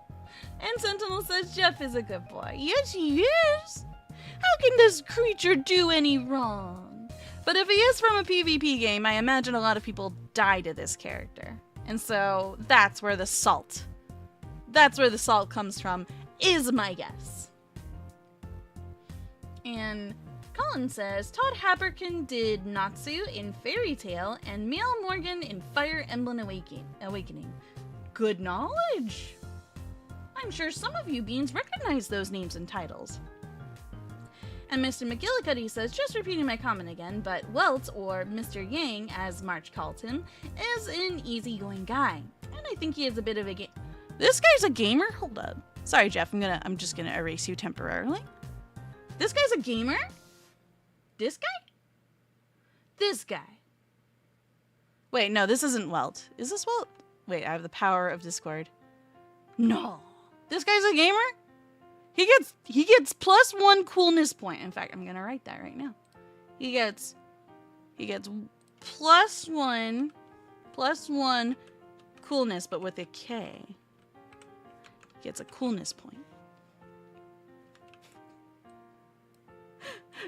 And Sentinel says, Jeff is a good boy. Yes, he is. How can this creature do any wrong? But if he is from a PvP game, I imagine a lot of people die to this character. And so that's where the salt comes from, is my guess. And Colin says, Todd Happerkin did Natsu in Fairy Tail and Miel Morgan in Fire Emblem Awakening. Good knowledge! I'm sure some of you beans recognize those names and titles. And Mr. McGillicuddy says, just repeating my comment again, but Welt, or Mr. Yang, as March called him, is an easygoing guy. And I think he is a bit of a This guy's a gamer? Hold up. Sorry, Jeff, I'm just gonna erase you temporarily. This guy's a gamer? This guy? This guy. Wait, no, this isn't Welt. Is this Welt? Wait, I have the power of Discord. No. This guy's a gamer? He gets +1 coolness point. In fact, I'm gonna write that right now. He gets +1 coolness, but with a K. He gets a coolness point.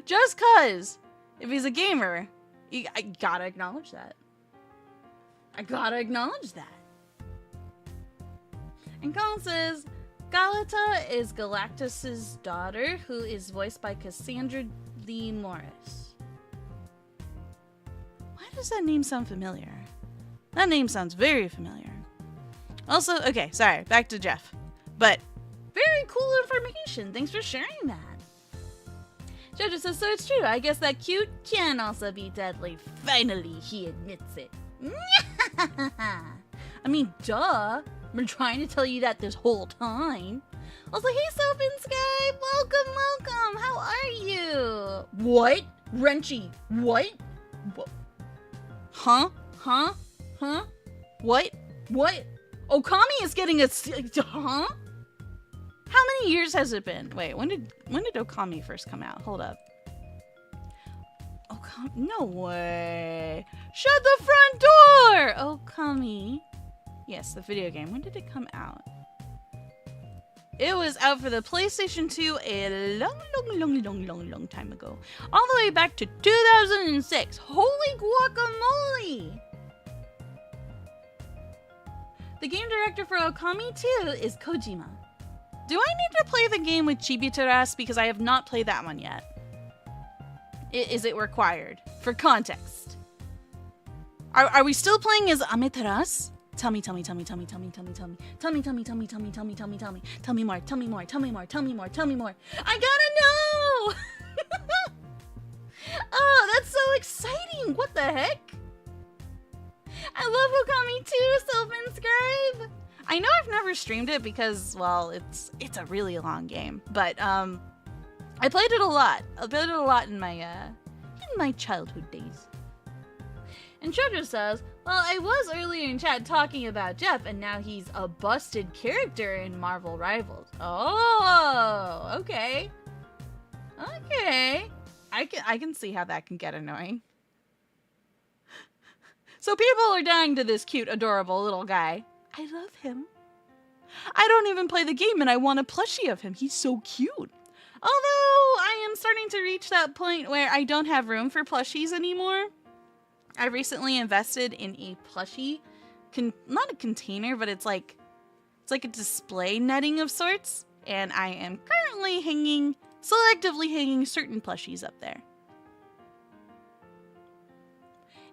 Just cause, if he's a gamer, I gotta acknowledge that. And Colin says, Galata is Galactus's daughter, who is voiced by Cassandra Lee Morris. Why does that name sound familiar? That name sounds very familiar. Also, okay, sorry, back to Jeff. But Very cool information. Thanks for sharing that. Jojo says, so it's true. I guess that cute can also be deadly. Finally, he admits it. I mean, duh. I've been trying to tell you that this whole time. Also, hey, Soap and Sky. Welcome, welcome. How are you? What? Renchi, what? Huh? What? Okami is getting a... Huh? How many years has it been? Wait, when did Okami first come out? Hold up. Okami? No way. Shut the front door! Okami. Yes, the video game. When did it come out? It was out for the PlayStation 2 a long time ago. All the way back to 2006. Holy guacamole! The game director for Okami 2 is Kojima. Do I need to play the game with Chibi-Terrace because I have not played that one yet? Is it required? For context. Are we still playing as Amaterasu? Tell me more. I gotta know! Oh, that's so exciting! What the heck? I love Okami 2, self-inscribe! I know I've never streamed it because, well, it's a really long game, but I played it a lot. I played it a lot in my childhood days. And Jojo says, well, I was earlier in chat talking about Jeff, and now he's a busted character in Marvel Rivals. Oh, okay. Okay. I can see how that can get annoying. So people are dying to this cute, adorable little guy. I love him. I don't even play the game and I want a plushie of him. He's so cute. Although I am starting to reach that point where I don't have room for plushies anymore. I recently invested in a plushie, not a container, but it's like a display netting of sorts. And I am currently selectively hanging certain plushies up there.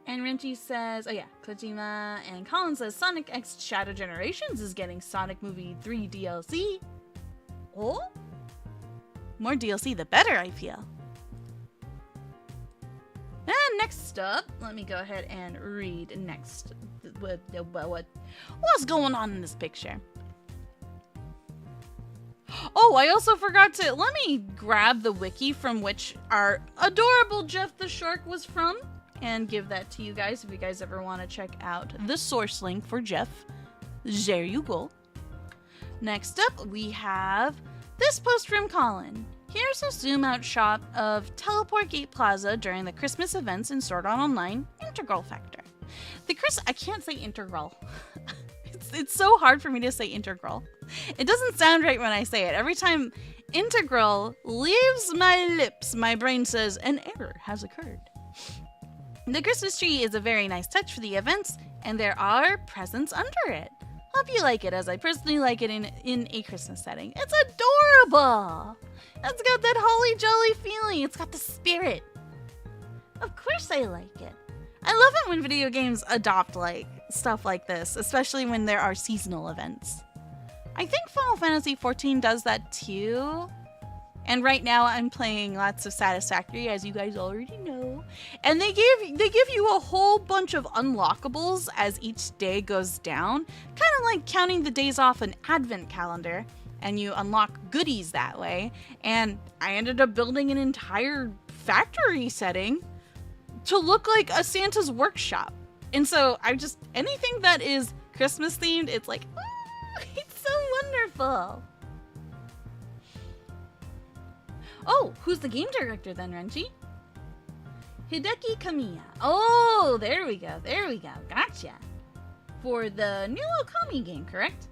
And Renchi says, oh yeah, Kojima. And Colin says, Sonic X Shadow Generations is getting Sonic Movie 3 DLC. Oh? More DLC, the better, I feel. And next up, let me go ahead and read next. What's going on in this picture? Oh, I also forgot to, let me grab the wiki from which our adorable Jeff the Shark was from and give that to you guys if you guys ever want to check out the source link for Jeff. There you go. Next up, we have this post from Colin. Here's a zoom out shot of Teleport Gate Plaza during the Christmas events in Sword Art Online Integral Factor. I can't say integral. It's so hard for me to say integral. It doesn't sound right when I say it. Every time integral leaves my lips, my brain says an error has occurred. The Christmas tree is a very nice touch for the events, and there are presents under it. Hope you like it, as I personally like it in a Christmas setting. It's adorable! It's got that holly jolly feeling. It's got the spirit. Of course I like it. I love it when video games adopt stuff like this, especially when there are seasonal events. I think Final Fantasy XIV does that too. And right now I'm playing lots of Satisfactory, as you guys already know. And they give you a whole bunch of unlockables as each day goes down, kind of like counting the days off an advent calendar, and you unlock goodies that way. And I ended up building an entire factory setting to look like a Santa's workshop. And so anything that is Christmas themed, it's like, it's so wonderful. Oh, who's the game director then, Renchi? Hideki Kamiya. Oh, there we go. Gotcha. For the new Okami game, correct?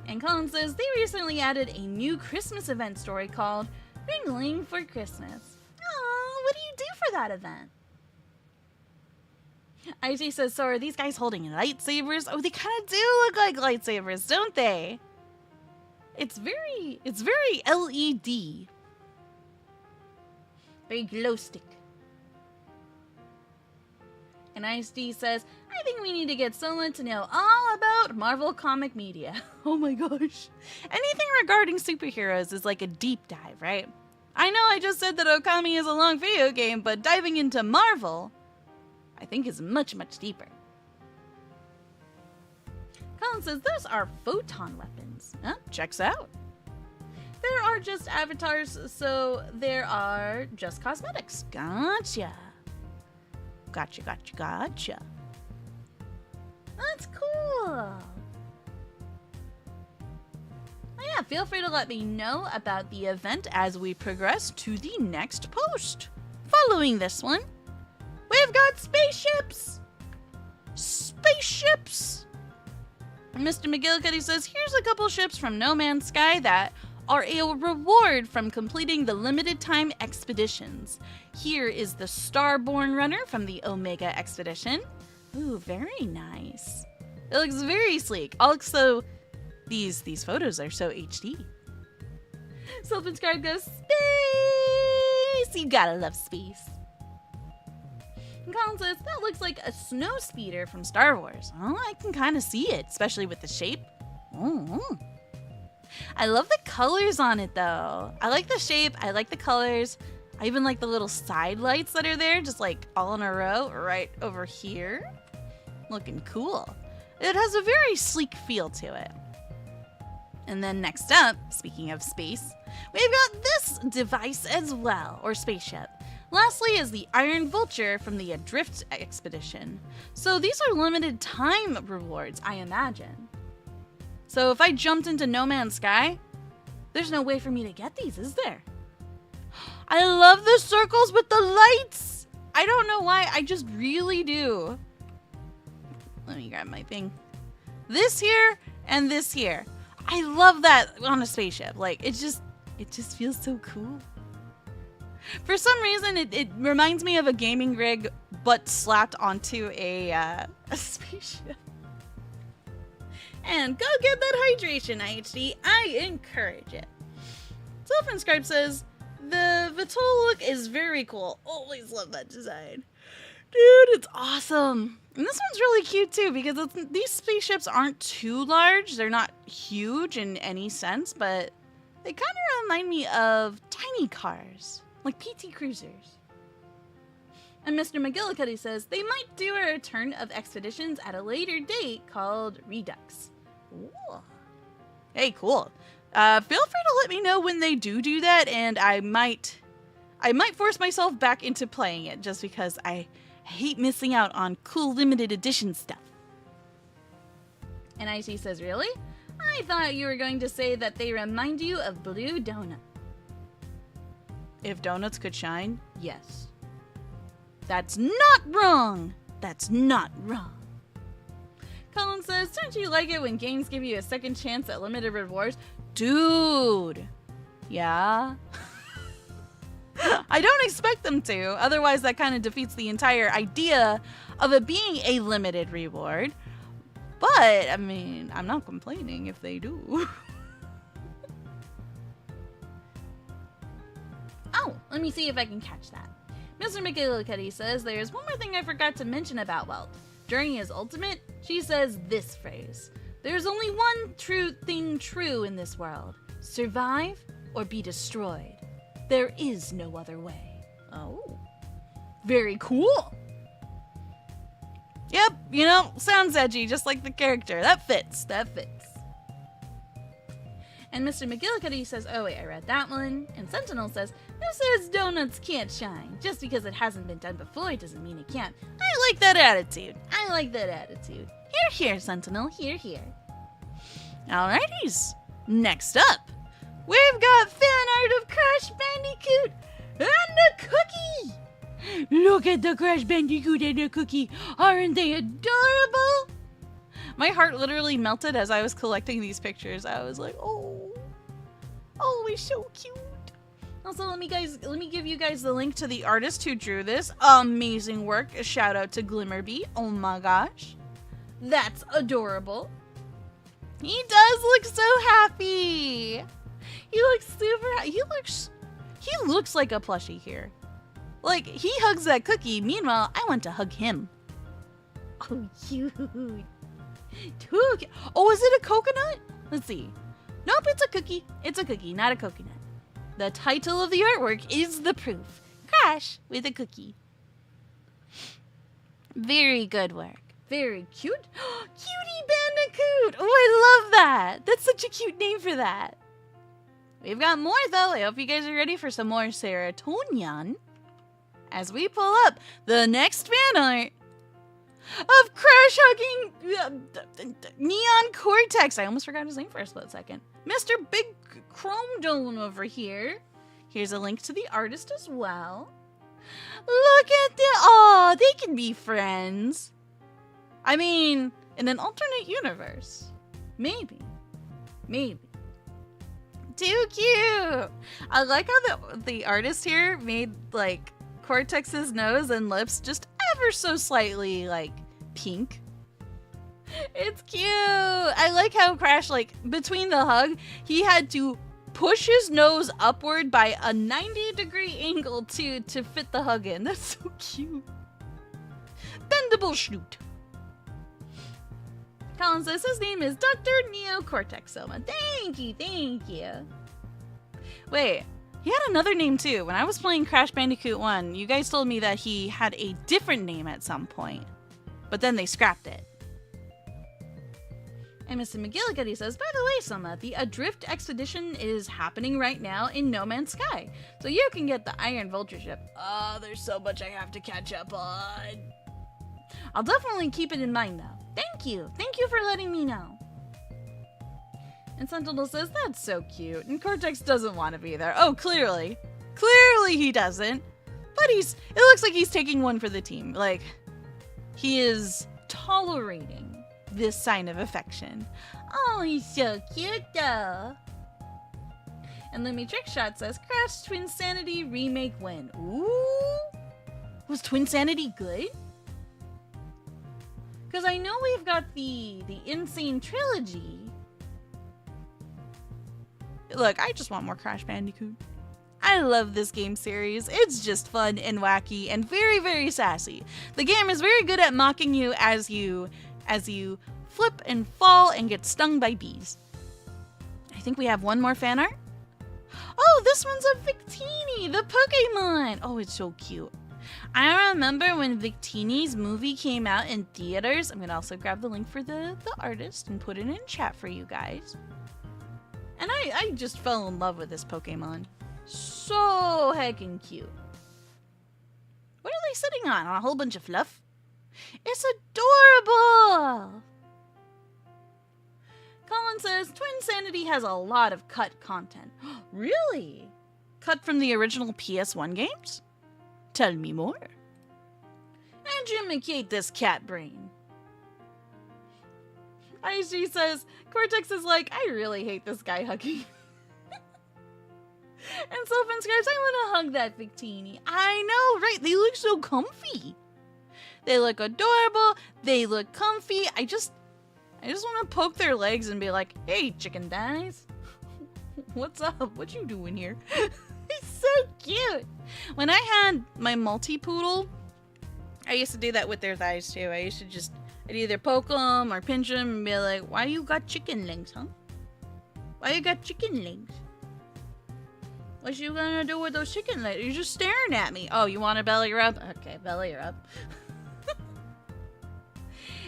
And Colin says they recently added a new Christmas event story called Wriggling for Christmas. Oh, what do you do for that event? IT says, so are these guys holding lightsabers? Oh, they kind of do look like lightsabers, don't they? It's very LED. Very glow stick. And ISD says, I think we need to get someone to know all about Marvel comic media. Oh my gosh. Anything regarding superheroes is like a deep dive, right? I know I just said that Okami is a long video game, but diving into Marvel, I think is much, much deeper. Colin says, those are photon weapons. Huh? Checks out. There are just avatars, so there are just cosmetics. Gotcha. Gotcha. That's cool. Oh, yeah, feel free to let me know about the event as we progress to the next post. Following this one, we've got spaceships. Spaceships. Mr. McGillicuddy says, here's a couple ships from No Man's Sky that are a reward from completing the limited time expeditions. Here is the Starborn Runner from the Omega Expedition. Ooh, very nice. It looks very sleek. Also, these photos are so HD. Self-inscribed goes, space! You gotta love space. And Colin says, that looks like a snow speeder from Star Wars. Oh, I can kind of see it, especially with the shape. Oh. I love the colors on it, though. I like the shape. I like the colors. I even like the little side lights that are there, just like all in a row right over here. Looking cool. It has a very sleek feel to it. And then next up, speaking of space, we've got this device as well, or spaceship. Lastly is the Iron Vulture from the Adrift Expedition. So these are limited time rewards, I imagine. So if I jumped into No Man's Sky, there's no way for me to get these, is there? I love the circles with the lights! I don't know why, I just really do. Let me grab my thing. This here and this here. I love that on a spaceship. Like, it just feels so cool. For some reason, it reminds me of a gaming rig, but slapped onto a spaceship. And go get that hydration, IHD. I encourage it. Self-inscribed says, the Vitol look is very cool. Always love that design. Dude, it's awesome. And this one's really cute too, because these spaceships aren't too large. They're not huge in any sense, but they kind of remind me of tiny cars, like PT Cruisers. And Mr. McGillicuddy says they might do a return of expeditions at a later date called Redux. Ooh. Hey, cool. Feel free to let me know when they do that, and I might force myself back into playing it just because I hate missing out on cool limited edition stuff. And IC says, really? I thought you were going to say that they remind you of Blue Donut. If donuts could shine? Yes. That's not wrong! That's not wrong. Colin says, don't you like it when games give you a second chance at limited rewards? Dude! Yeah? I don't expect them to, otherwise that kind of defeats the entire idea of it being a limited reward. But, I mean, I'm not complaining if they do. Oh, let me see if I can catch that. Mr. McGillicuddy says there's one more thing I forgot to mention about Welt. During his ultimate, she says this phrase. There's only one true thing true in this world. Survive or be destroyed. There is no other way. Oh. Very cool. Yep, you know, sounds edgy, just like the character. That fits. And Mr. McGillicuddy says, oh wait, I read that one. And Sentinel says, who says donuts can't shine? Just because it hasn't been done before doesn't mean it can't. I like that attitude. Here, Sentinel. Here. Alrighties. Next up, we've got fan art of Crash Bandicoot and a cookie. Look at the Crash Bandicoot and the cookie. Aren't they adorable? My heart literally melted as I was collecting these pictures. I was like, oh, he's so cute. Also, let me give you guys the link to the artist who drew this amazing work. A shout out to Glimmerbee. Oh my gosh. That's adorable. He does look so happy. He looks super happy. He looks like a plushie here. Like, he hugs that cookie. Meanwhile, I want to hug him. Oh, cute. Too cute. Oh, is it a coconut? Let's see. Nope, it's a cookie. It's a cookie, not a coconut. The title of the artwork is the proof. Crash with a cookie. Very good work. Very cute. Cutie Bandicoot. Oh, I love that. That's such a cute name for that. We've got more, though. I hope you guys are ready for some more Serotonin. As we pull up the next fan art of Crash hugging Neon Cortex. I almost forgot his name for a split second. Mr. Big Chrome Dome over here. Here's a link to the artist as well. Look at oh, they can be friends. I mean, in an alternate universe. Maybe. Too cute. I like how the artist here made, like, Cortex's nose and lips just ever so slightly, like, pink. It's cute. I like how Crash, like, between the hug, he had to push his nose upward by a 90-degree angle to fit the hug in. That's so cute. Bendable Schnoot. Colin says his name is Dr. Neo Cortexoma. Thank you. Wait, he had another name too. When I was playing Crash Bandicoot 1, you guys told me that he had a different name at some point. But then they scrapped it. And Mr. McGillicuddy says, by the way, Soma, the Adrift expedition is happening right now in No Man's Sky. So you can get the Iron Vulture ship. Oh, there's so much I have to catch up on. I'll definitely keep it in mind, though. Thank you. Thank you for letting me know. And Sentinel says, that's so cute. And Cortex doesn't want to be there. Oh, clearly. Clearly he doesn't. But it looks like he's taking one for the team. Like, he is tolerating this sign of affection. Oh, he's so cute, though. And Lumi Trickshot says, Crash Twinsanity remake win. Ooh. Was Twinsanity good? Because I know we've got the Insane Trilogy. Look, I just want more Crash Bandicoot. I love this game series. It's just fun and wacky and very, very sassy. The game is very good at mocking you as you flip and fall and get stung by bees. I think we have one more fan art. Oh, this one's of Victini, the Pokemon. Oh, it's so cute. I remember when Victini's movie came out in theaters. I'm going to also grab the link for the artist and put it in chat for you guys. And I just fell in love with this Pokemon. So heckin' cute. What are they sitting on? On a whole bunch of fluff? It's adorable! Colin says, Twinsanity has a lot of cut content. Really? Cut from the original PS1 games? Tell me more. And you imitate this cat brain. IG says, Cortex is like, I really hate this guy hugging. And Sylvan Scribes, I want to hug that Victini. I know, right? They look so comfy. They look adorable. They look comfy. I just want to poke their legs and be like, hey, chicken thighs. What's up? What you doing here? He's so cute. When I had my multi-poodle, I used to do that with their thighs too. I'd either poke them or pinch them and be like, why you got chicken legs, huh? Why you got chicken legs? What you gonna do with those chicken legs? You're just staring at me. Oh, you want a belly rub? Okay, belly rub.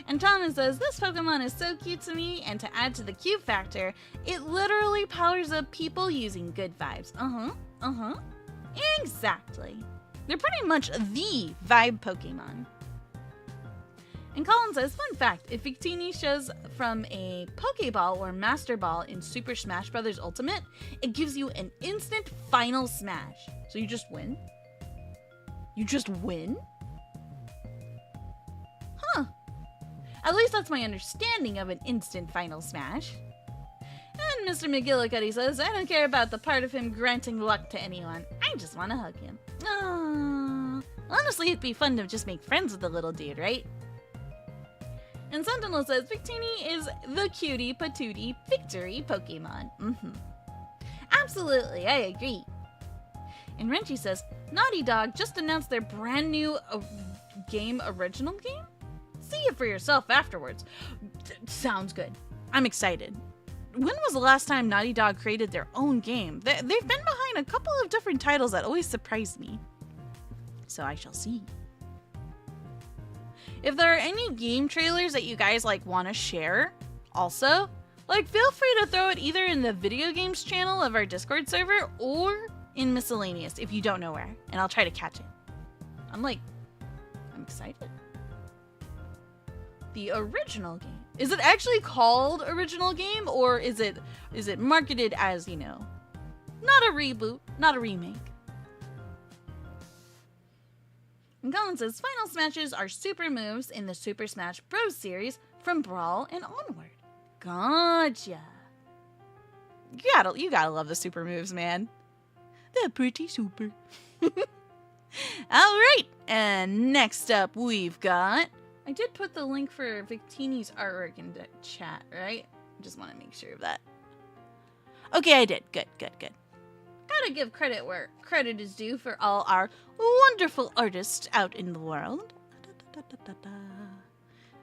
And Thomas says, this Pokemon is so cute to me, and to add to the cute factor, it literally powers up people using good vibes. Exactly. They're pretty much the vibe Pokemon. And Colin says, fun fact, if Victini shows from a Pokeball or Master Ball in Super Smash Bros. Ultimate, it gives you an instant final smash. So you just win? You just win? Huh. At least that's my understanding of an instant final smash. And Mr. McGillicuddy says, I don't care about the part of him granting luck to anyone. I just want to hug him. Aww. Honestly, it'd be fun to just make friends with the little dude, right? And Sentinel says, Victini is the cutie patootie victory Pokemon. Absolutely, I agree. And Renchi says, Naughty Dog just announced their brand new original game? see it for yourself afterwards. Sounds good. I'm excited. When was the last time Naughty Dog created their own game? They've been behind a couple of different titles that always surprise me. So I shall see. If there are any game trailers that you guys like want to share, also, like feel free to throw it either in the video games channel of our Discord server or in miscellaneous if you don't know where, and I'll try to catch it. I'm excited. The original game. Is it actually called original game, or is it marketed as, you know, not a reboot, not a remake? And Colin says, Final Smashes are super moves in the Super Smash Bros. Series from Brawl and onward. Gotcha. You gotta love the super moves, man. They're pretty super. Alright, and next up we've got... I did put the link for Victini's artwork in the chat, right? Just want to make sure of that. Okay, I did. Good. Gotta give credit where credit is due for all our wonderful artists out in the world.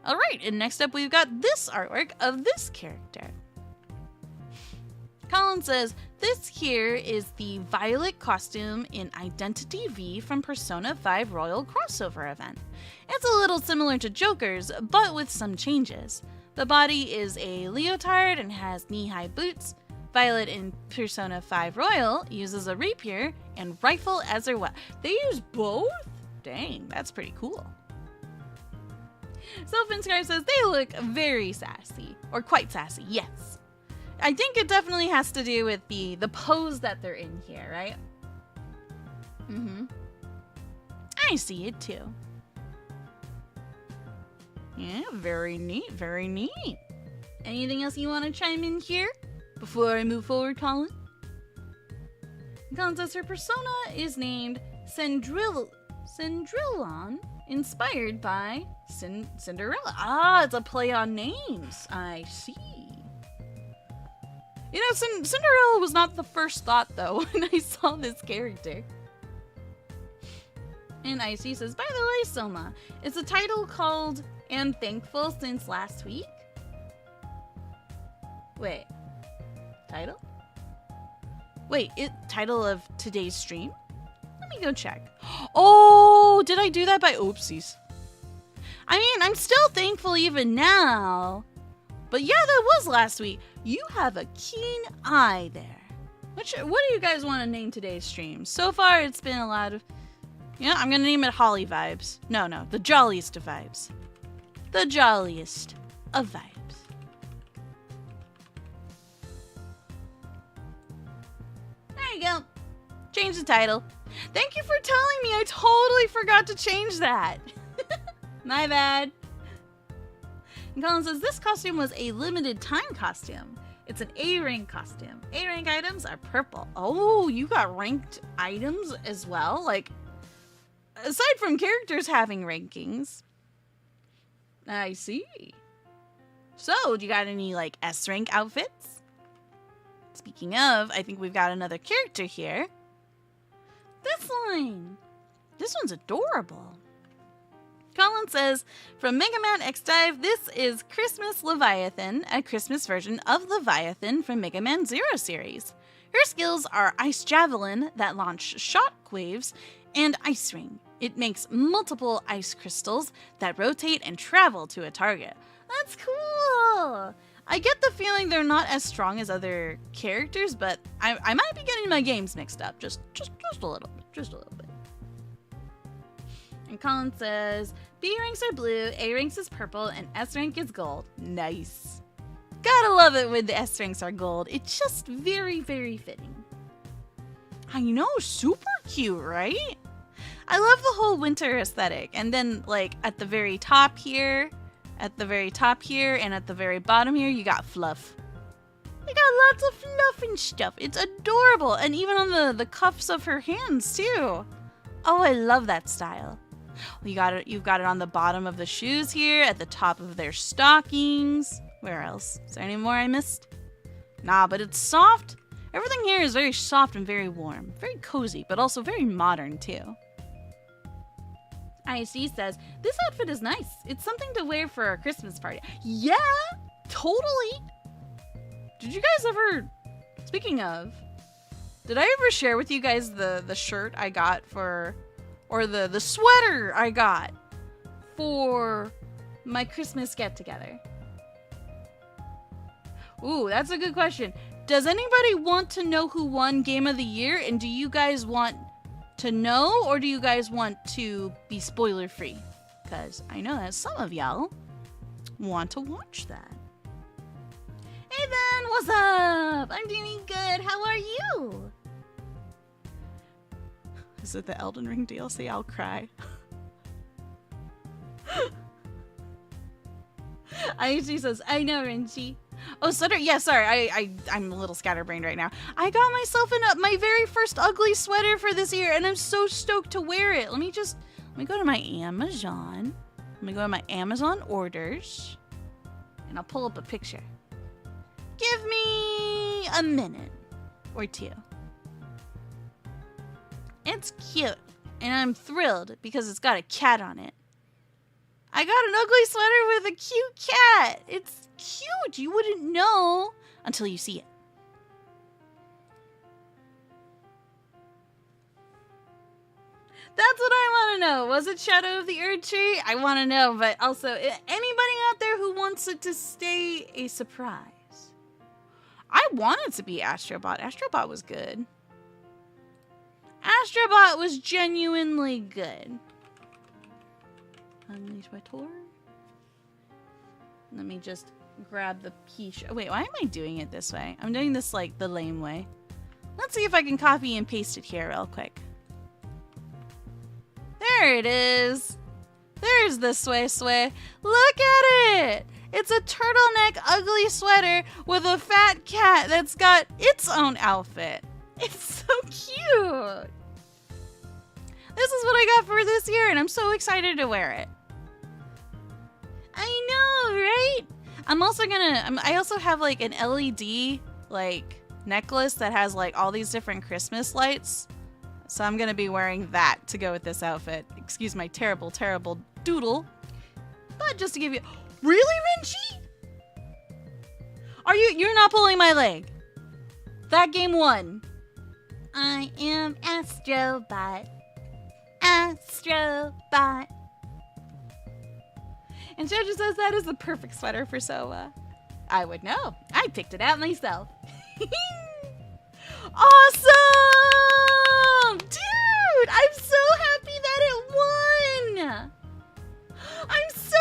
Alright, and next up we've got this artwork of this character. Colin says, this here is the Violet costume in Identity V from Persona 5 Royal Crossover event. It's a little similar to Joker's, but with some changes. The body is a leotard and has knee-high boots. Violet in Persona 5 Royal uses a rapier and rifle as her weapon. They use both? Dang, that's pretty cool. Sylphinscar says, they look very sassy. Or quite sassy, yes. I think it definitely has to do with the pose that they're in here, right? I see it too. Yeah, very neat, very neat. Anything else you want to chime in here before I move forward, Colin? Colin says her persona is named Cendrillon, inspired by Cinderella. Ah, it's a play on names. I see. You know, Cinderella was not the first thought, though, when I saw this character. And Icy says, by the way, Soma, is the title called Am Thankful Since Last Week? Wait. Title? Wait, title of today's stream? Let me go check. Oh, did I do that by oopsies? I mean, I'm still thankful even now. But yeah, that was last week. You have a keen eye there. What do you guys want to name today's stream? So far, it's been a lot of... Yeah, I'm going to name it Holly Vibes. No, the jolliest of vibes. The jolliest of vibes. There you go. Change the title. Thank you for telling me. I totally forgot to change that. My bad. And Colin says, this costume was a limited time costume. It's an A-rank costume. A-rank items are purple. Oh, you got ranked items as well? Like, aside from characters having rankings. I see. So, do you got any, like, S-rank outfits? Speaking of, I think we've got another character here. This line. This one's adorable. Colin says, from Mega Man X-Dive, this is Christmas Leviathan, a Christmas version of Leviathan from Mega Man Zero series. Her skills are Ice Javelin that launch shockwaves and Ice Ring. It makes multiple ice crystals that rotate and travel to a target. That's cool! I get the feeling they're not as strong as other characters, but I might be getting my games mixed up. Just a little bit. Just a little bit. And Colin says, B ranks are blue, A ranks is purple, and S rank is gold. Nice. Gotta love it when the S ranks are gold. It's just very, very fitting. I know, super cute, right? I love the whole winter aesthetic. And then, like, at the very top here, and at the very bottom here, you got fluff. You got lots of fluff and stuff. It's adorable. And even on the cuffs of her hands, too. Oh, I love that style. You've got it on the bottom of the shoes here, at the top of their stockings. Where else? Is there any more I missed? Nah, but it's soft. Everything here is very soft and very warm. Very cozy, but also very modern, too. IC says, this outfit is nice. It's something to wear for a Christmas party. Yeah, totally. Did you guys ever, speaking of, did I ever share with you guys the shirt I got for, or the sweater I got for my Christmas get-together? Ooh, that's a good question. Does anybody want to know who won Game of the Year? And do you guys want to know, or do you guys want to be spoiler free? Because I know that some of y'all want to watch that. Hey Ben, what's up? I'm doing good. How are you? Is it the Elden Ring DLC? I'll cry. Aichi says, I know, Renchi. Oh, sweater. Yeah, sorry. I'm a little scatterbrained right now. I got myself my very first ugly sweater for this year, and I'm so stoked to wear it. Let me go to my Amazon. Let me go to my Amazon orders, and I'll pull up a picture. Give me a minute or two. It's cute, and I'm thrilled because it's got a cat on it. I got an ugly sweater with a cute cat. It's cute. You wouldn't know until you see it. That's what I want to know. Was it Shadow of the Erdtree? I want to know, but also, anybody out there who wants it to stay a surprise? I wanted to be Astrobot. Astrobot was good. Astrobot was genuinely good. Unleash my Tor. Let me just grab the piece. Oh, wait, why am I doing it this way? I'm doing this like the lame way. Let's see if I can copy and paste it here real quick. There it is. There's the sway. Look at it. It's a turtleneck ugly sweater with a fat cat that's got its own outfit. It's so cute. This is what I got for this year, and I'm so excited to wear it. I know, right? I'm also gonna, I also have like an LED like necklace that has like all these different Christmas lights. So I'm gonna be wearing that to go with this outfit. Excuse my terrible, terrible doodle. But just to give you, really, Renchi? You're not pulling my leg. That game won. I am Astrobot. Astrobot. And Jojo says that is the perfect sweater for Sova. I would know. I picked it out myself. Awesome! Dude, I'm so happy that it won! I'm so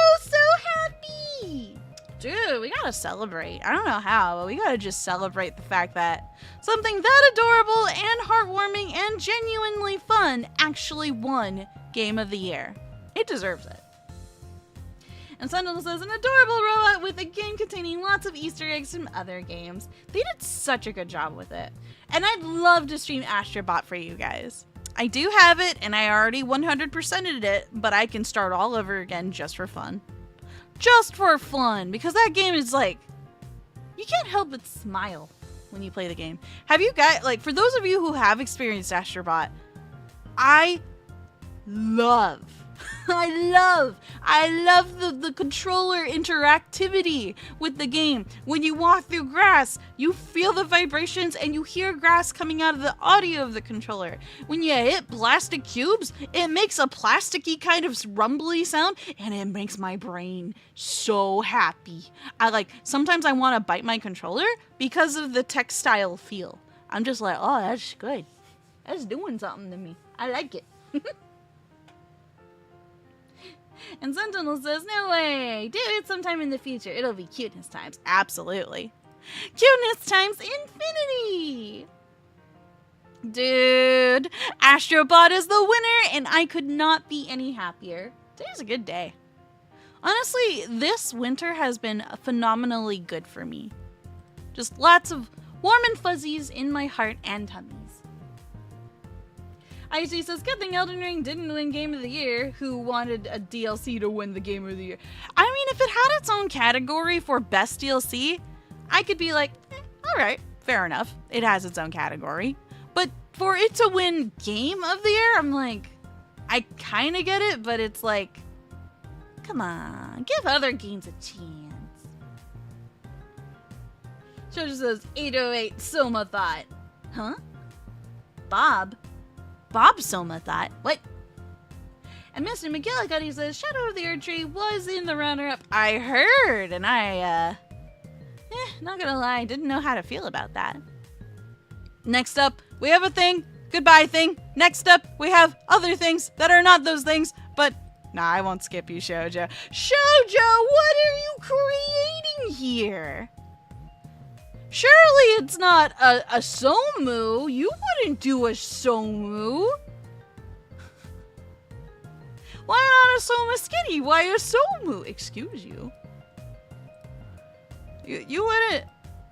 happy! Dude, we gotta celebrate. I don't know how, but we gotta just celebrate the fact that something that adorable and heartwarming and genuinely fun actually won Game of the Year. It deserves it. And Sentinel says, an adorable robot with a game containing lots of Easter eggs from other games. They did such a good job with it. And I'd love to stream Astrobot for you guys. I do have it, and I already 100%ed it, but I can start all over again just for fun. Just for fun, because that game is like, you can't help but smile when you play the game. Have you guys, like, for those of you who have experienced Astrobot, I love the controller interactivity with the game. When you walk through grass, you feel the vibrations and you hear grass coming out of the audio of the controller. When you hit plastic cubes, it makes a plasticky kind of rumbly sound, and it makes my brain so happy. Sometimes I want to bite my controller because of the textile feel. I'm just like, oh, that's good. That's doing something to me. I like it. And Sentinel says, no way, do it sometime in the future. It'll be cuteness times. Absolutely. Cuteness times infinity. Dude, Astrobot is the winner, and I could not be any happier. Today's a good day. Honestly, this winter has been phenomenally good for me. Just lots of warm and fuzzies in my heart and tummies. IC says, good thing Elden Ring didn't win Game of the Year. Who wanted a DLC to win the Game of the Year? I mean, if it had its own category for best DLC, I could be like, all right, fair enough. It has its own category. But for it to win Game of the Year, I'm like, I kind of get it, but it's like, come on, give other games a chance. Shoujo says 808 Soma thought. Huh? Bob Soma thought. What? And Mr. McGillicuddy says Shadow of the Erdtree was in the runner-up. I heard, and not gonna lie, I didn't know how to feel about that. Next up, we have a thing. Goodbye thing. Next up, we have other things that are not those things, but nah, I won't skip you, Shoujo. Shoujo, what are you creating here? Surely it's not a Somu. You wouldn't do a Somu. Why not a Soma Skitty? Why a Somu? Excuse you. You wouldn't.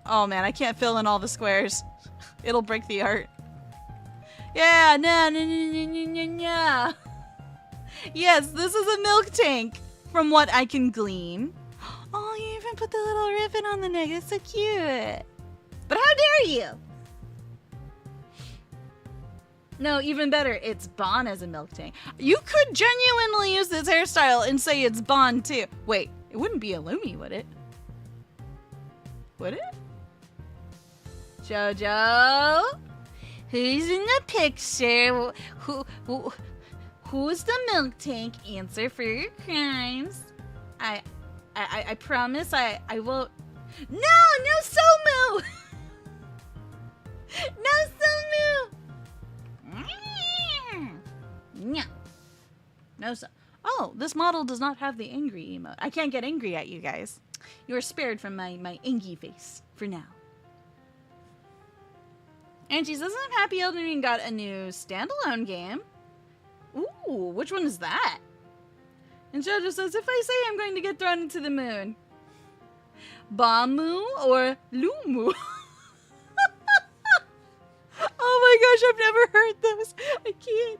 Oh man, I can't fill in all the squares. It'll break the art. Yeah, nah. Yes, this is a milk tank, from what I can glean. Oh, you even put the little ribbon on the neck. It's so cute. But how dare you? No, even better, it's Bon as a milk tank. You could genuinely use this hairstyle and say it's Bon too. Wait, it wouldn't be Illumi, would it? Would it? Jojo? Who's in the picture? Who's the milk tank? Answer for your crimes. I promise I won't. No Somu! No Somu! No so. Oh, this model does not have the angry emote. I can't get angry at you guys. You are spared from my angry face for now. And she says, I'm happy Elden Ring got a new standalone game. Ooh, which one is that? And Jojo says, if I say I'm going to get thrown into the moon, Bamu or Lumu? Oh my gosh, I've never heard those. I can't.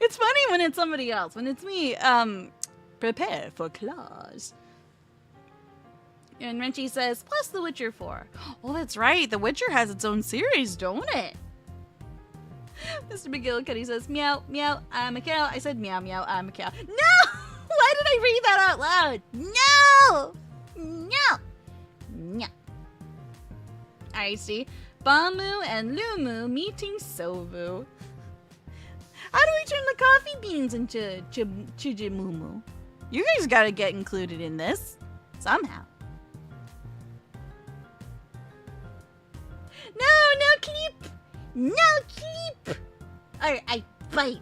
It's funny when it's somebody else. When it's me, prepare for claws. And Renchi says, plus The Witcher 4. Oh, that's right. The Witcher has its own series, don't it? Mr. McGillicuddy says, meow, meow, I'm a cow. I said meow, meow, I'm a cow. No! Why did I read that out loud? No! No! No. I see. Bamu and Lumu meeting Sovu. How do we turn the coffee beans into Chijimumu? You guys gotta get included in this. Somehow. No clip! No clip! Or I bite.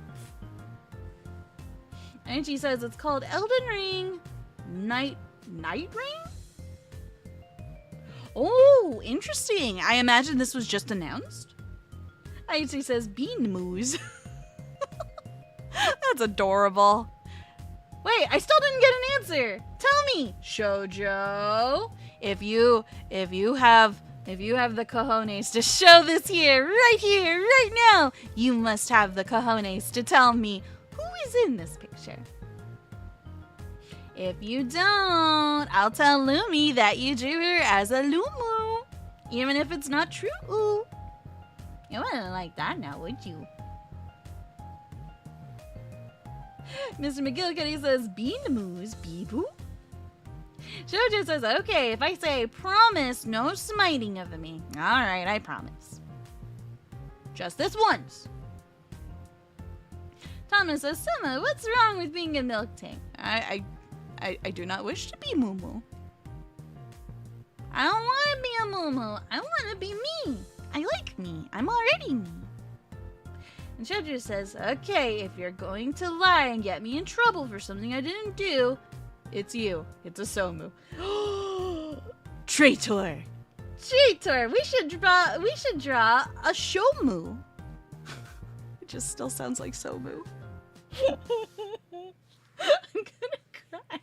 And she says it's called Elden Ring Night Ring? Oh, interesting. I imagine this was just announced. She says Bean Moose. That's adorable. Wait, I still didn't get an answer. Tell me, Shoujo, if you have the cojones to show this here, right now, you must have the cojones to tell me who is in this picture. If you don't, I'll tell Lumi that you drew her as a Lumu, even if it's not true. You wouldn't like that now, would you? Mr. McGillicuddy says, Bean Moose, Bee-boo? Shoujo says, okay, if I say promise no smiting of me. Alright, I promise. Just this once. Thomas says, Sima, what's wrong with being a milk tank? I do not wish to be Mumu. I don't want to be a Mumu. I want to be me. I like me. I'm already me. And Shoujo says, okay, if you're going to lie and get me in trouble for something I didn't do, it's you. It's a Somu. Traitor. Traitor. We should draw a Shomu. It just still sounds like Somu. I'm gonna cry.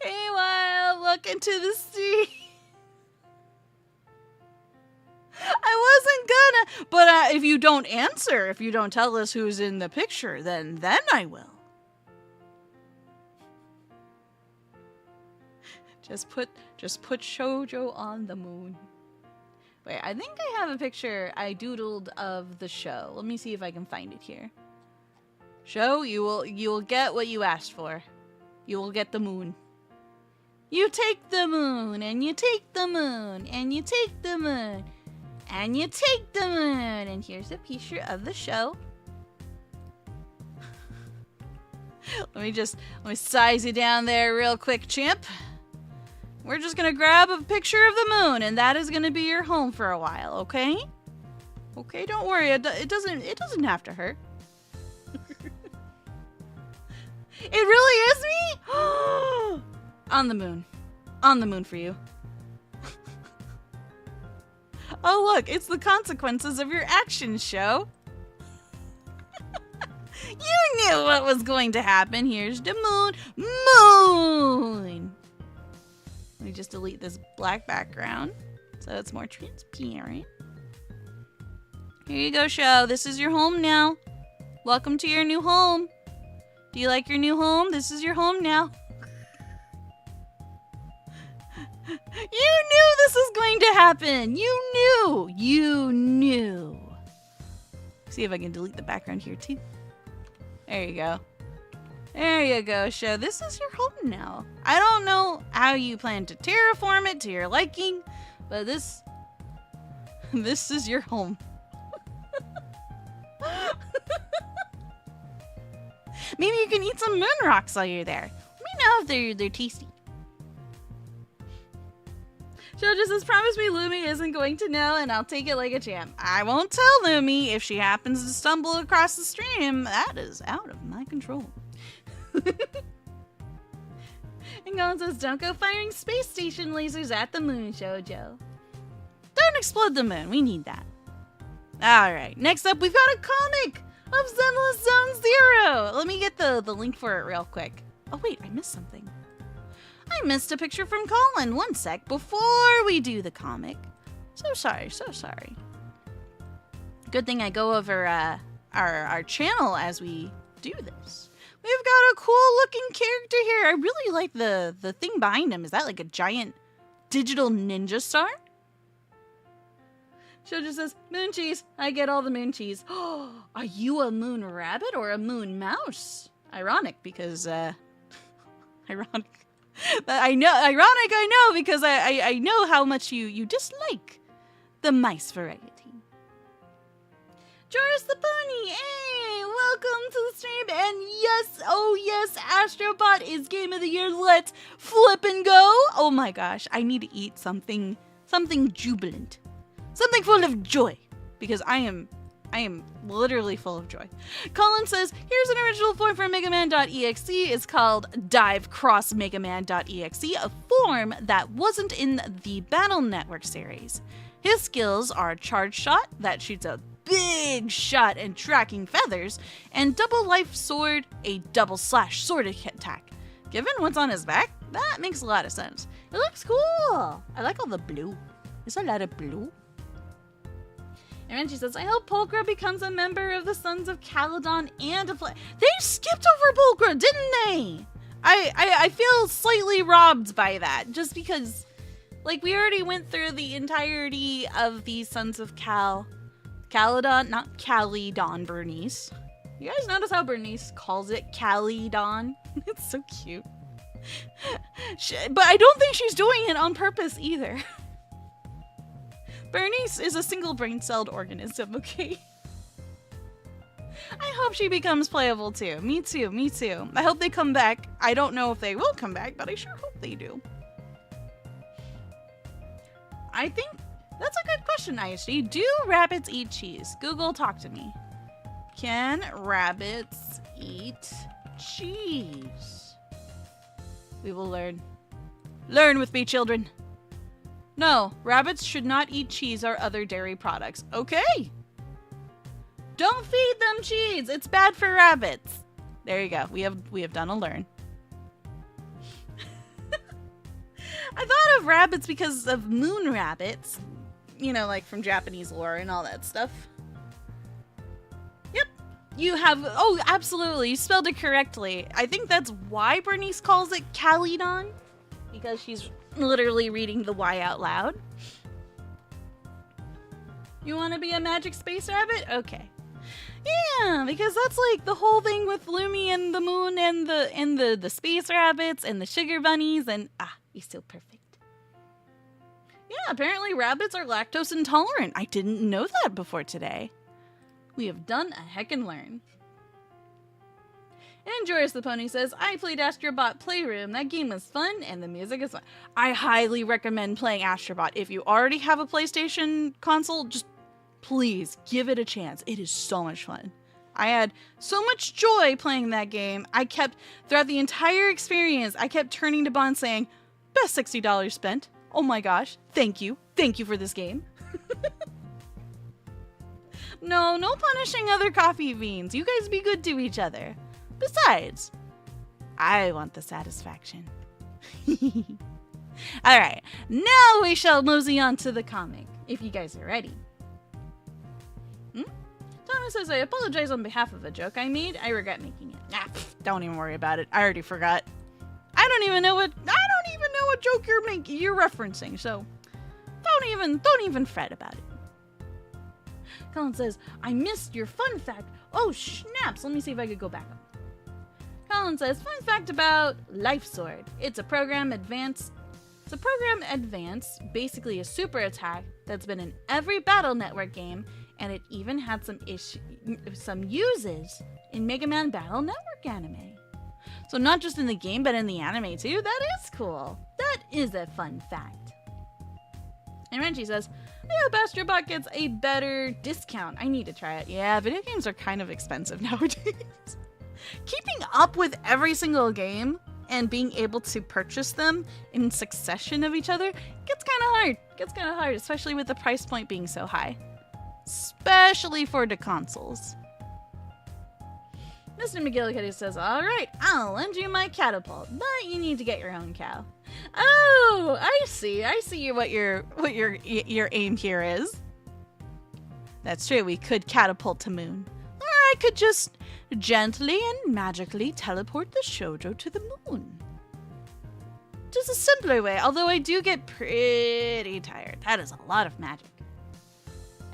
Meanwhile, look into the sea. I wasn't gonna, but if you don't answer, if you don't tell us who's in the picture, then I will. Just put Shoujo on the moon. Wait, I think I have a picture I doodled of the show. Let me see if I can find it here. Show, you will get what you asked for. You will get the moon. You take the moon, and you take the moon, and you take the moon, and you take the moon. And here's a picture of the show. Let me size you down there real quick, chimp. We're just gonna grab a picture of the moon, and that is gonna be your home for a while, okay? Okay, don't worry. It doesn't have to hurt. It really is me? On the moon. On the moon for you. Oh, look, it's the consequences of your actions, show. You knew what was going to happen. Here's the moon. Moon! Let me just delete this black background so it's more transparent. Here you go, show. This is your home now. Welcome to your new home. Do you like your new home? This is your home now. You knew this was going to happen. You knew. You knew. See if I can delete the background here too. There you go. There you go, show. This is your home now. I don't know how you plan to terraform it to your liking, but this is your home. Maybe you can eat some moon rocks while you're there. Let me know if they're tasty. Show just says, promise me Lumi isn't going to know, and I'll take it like a champ. I won't tell Lumi if she happens to stumble across the stream. That is out of my control. And Colin says, don't go firing space station lasers at the moon, Shoujo. Don't explode the moon. We need that. Alright, next up, we've got a comic of Zenless Zone Zero. Let me get the link for it real quick. Oh, wait, I missed something. I missed a picture from Colin. One sec before we do the comic. So sorry, so sorry. Good thing I go over our channel as we do this. We've got a cool looking character here. I really like the thing behind him. Is that like a giant digital ninja star? Shoujo says, moon cheese. I get all the moon cheese. Oh, are you a moon rabbit or a moon mouse? Ironic because, ironic. I know, ironic, I know, because I know how much you dislike the mice variety. Joris the Pony, hey, welcome to the stream, and yes, oh yes, Astrobot is Game of the Year, let's flip and go. Oh my gosh, I need to eat something jubilant, something full of joy, because I am literally full of joy. Colin says, here's an original form for Megaman.exe. It's called DiveCrossMegaman.exe, a form that wasn't in the Battle Network series. His skills are Charge Shot, that shoots a big shot and tracking feathers, and Double Life Sword, a double slash sword attack. Given what's on his back, that makes a lot of sense. It looks cool. I like all the blue. There's a lot of blue. And she says, I hope Pulchra becomes a member of the Sons of Caledon and a They skipped over Pulchra, didn't they? I feel slightly robbed by that, just because, like, we already went through the entirety of the Sons of Caledon, not Calydon, Bernice. You guys notice how Bernice calls it Calydon? It's so cute. But I don't think she's doing it on purpose either. Bernice is a single brain-celled organism, okay? I hope she becomes playable too. Me too, me too. I hope they come back. I don't know if they will come back, but I sure hope they do. I think that's a good question, ISG. Do rabbits eat cheese? Google, talk to me. Can rabbits eat cheese? We will learn. Learn with me, children. No, rabbits should not eat cheese or other dairy products. Okay. Don't feed them cheese. It's bad for rabbits. There you go. We have done a learn. I thought of rabbits because of moon rabbits. You know, like from Japanese lore and all that stuff. Yep. You have, oh, absolutely. You spelled it correctly. I think that's why Bernice calls it Calydon. Because she's literally reading the Y out loud. You want to be a magic space rabbit? Okay. Yeah, because that's like the whole thing with Lumi and the moon and the space rabbits and the sugar bunnies and he's so perfect. Yeah, apparently rabbits are lactose intolerant. I didn't know that before today. We have done a heckin' learn. And Joris the Pony says, I played Astrobot Playroom. That game was fun and the music is fun. I highly recommend playing Astrobot. If you already have a PlayStation console, just please give it a chance. It is so much fun. I had so much joy playing that game. Throughout the entire experience, I kept turning to Bond saying, best $60 spent. Oh my gosh, thank you. Thank you for this game. No punishing other coffee beans. You guys be good to each other. Besides, I want the satisfaction. Alright, now we shall mosey on to the comic, if you guys are ready. Thomas says, I apologize on behalf of a joke I made. I regret making it. Don't even worry about it. I already forgot. I don't even know what joke you're referencing, so don't even fret about it. Colin says, I missed your fun fact. Oh, snaps. Let me see if I could go back up. Colin says, fun fact about Life Sword. It's a program advance, basically a super attack that's been in every Battle Network game, and it even had some uses in Mega Man Battle Network anime. So not just in the game, but in the anime too. That is cool. That is a fun fact. And Renchi says, I hope Astrobot gets a better discount. I need to try it. Yeah, video games are kind of expensive nowadays. Keeping up with every single game and being able to purchase them in succession of each other gets kind of hard. Especially with the price point being so high. Especially for the consoles. Mr. McGillicuddy says, alright, I'll lend you my catapult, but you need to get your own cow. Oh, I see what your aim here is. That's true, we could catapult to moon. Or I could just gently and magically teleport the shoujo to the moon. Just a simpler way, although I do get pretty tired. That is a lot of magic.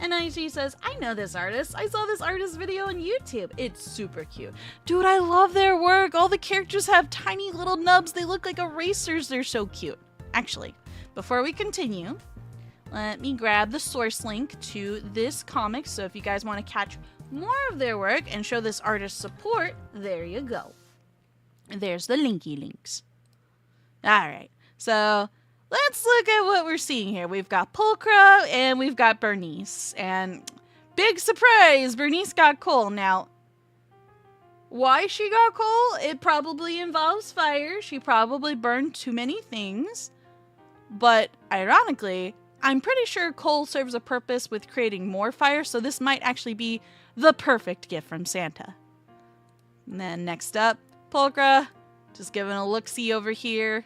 And IG says, I know this artist. I saw this artist video on YouTube. It's super cute. Dude, I love their work. All the characters have tiny little nubs. They look like erasers. They're so cute. Actually, before we continue, let me grab the source link to this comic. So if you guys want to catch more of their work and show this artist support, there you go. There's the linky links. All right. So let's look at what we're seeing here. We've got Pulchra and we've got Bernice. And big surprise, Bernice got coal. Now, why she got coal? It probably involves fire. She probably burned too many things. But ironically, I'm pretty sure coal serves a purpose with creating more fire. So this might actually be the perfect gift from Santa. And then next up, Pulchra. Just giving a look-see over here.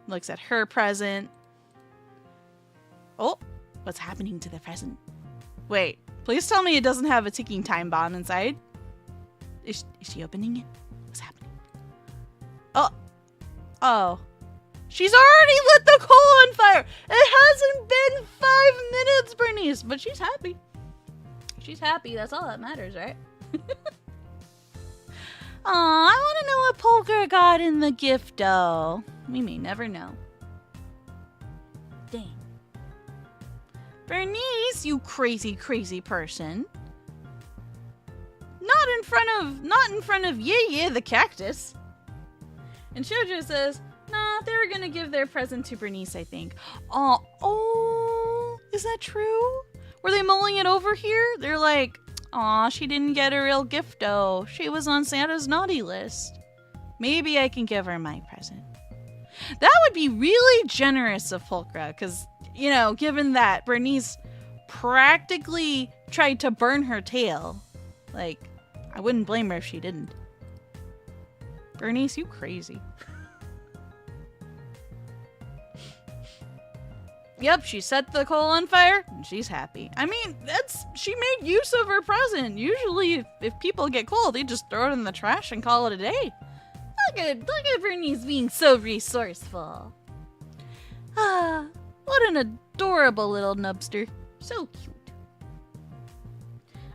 Looks at her present. Oh, what's happening to the present? Wait, please tell me it doesn't have a ticking time bomb inside. Is she opening it? What's happening? Oh. She's already lit the coal on fire. It hasn't been 5 minutes, Bernice, but she's happy. She's happy. That's all that matters, right? Aw, I want to know what Pulchra got in the gift, though. We may never know. Dang. Bernice, you crazy, crazy person. Not in front of Yeye the cactus. And Shoujo says, nah, they were gonna give their present to Bernice, I think. Oh, is that true? Were they mulling it over here? They're like, aw, she didn't get a real gift, though. She was on Santa's naughty list. Maybe I can give her my present. That would be really generous of Pulchra, because, you know, given that Bernice practically tried to burn her tail, like, I wouldn't blame her if she didn't. Bernice, you crazy. Yep, she set the coal on fire, and she's happy. I mean, she made use of her present. Usually, if people get coal, they just throw it in the trash and call it a day. Look at Bernice being so resourceful. Ah, what an adorable little nubster. So cute.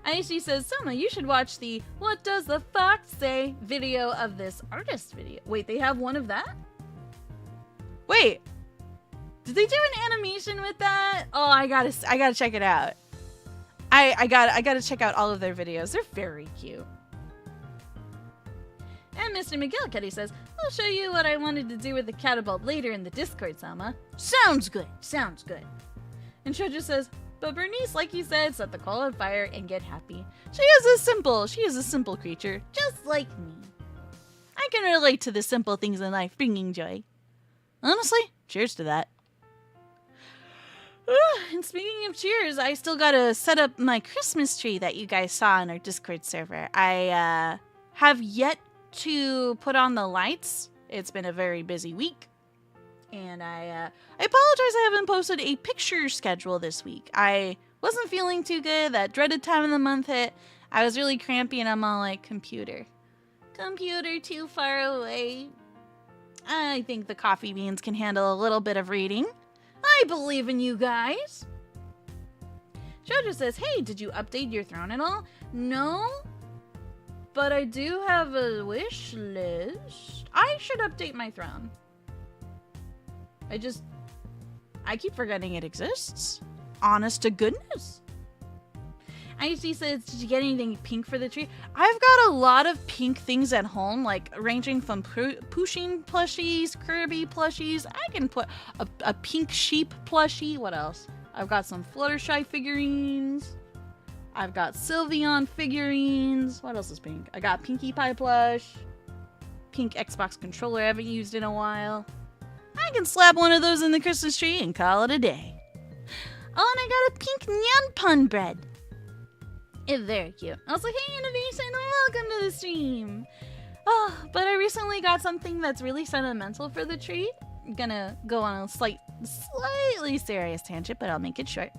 IHG says, Soma, you should watch the What Does the Fox Say video of this artist video. Wait, they have one of that? Wait, did they do an animation with that? Oh, I gotta check it out. I gotta check out all of their videos. They're very cute. And Mr. McGillicuddy says, I'll show you what I wanted to do with the catapult later in the Discord, Selma. Sounds good, sounds good. And Shoujo says, but Bernice, like you said, set the coal on fire and get happy. She is a simple creature, just like me. I can relate to the simple things in life bringing joy. Honestly, cheers to that. And speaking of cheers, I still gotta set up my Christmas tree that you guys saw on our Discord server. I have yet to put on the lights. It's been a very busy week. And I apologize I haven't posted a picture schedule this week. I wasn't feeling too good. That dreaded time of the month hit. I was really crampy and I'm all like, computer too far away. I think the coffee beans can handle a little bit of reading. I believe in you guys. Jojo says, hey, did you update your throne at all? No, but I do have a wish list. I should update my throne. I keep forgetting it exists. Honest to goodness. IHD says, did you get anything pink for the tree? I've got a lot of pink things at home, like ranging from Pushing plushies, Kirby plushies. I can put a pink sheep plushie. What else? I've got some Fluttershy figurines. I've got Sylveon figurines. What else is pink? I got Pinkie Pie plush. Pink Xbox controller I haven't used in a while. I can slap one of those in the Christmas tree and call it a day. Oh, and I got a pink Nyan Pun bread. It's very cute. Also, hey, Innovation, welcome to the stream. Oh, but I recently got something that's really sentimental for the tree. I'm gonna go on a slightly serious tangent, but I'll make it short.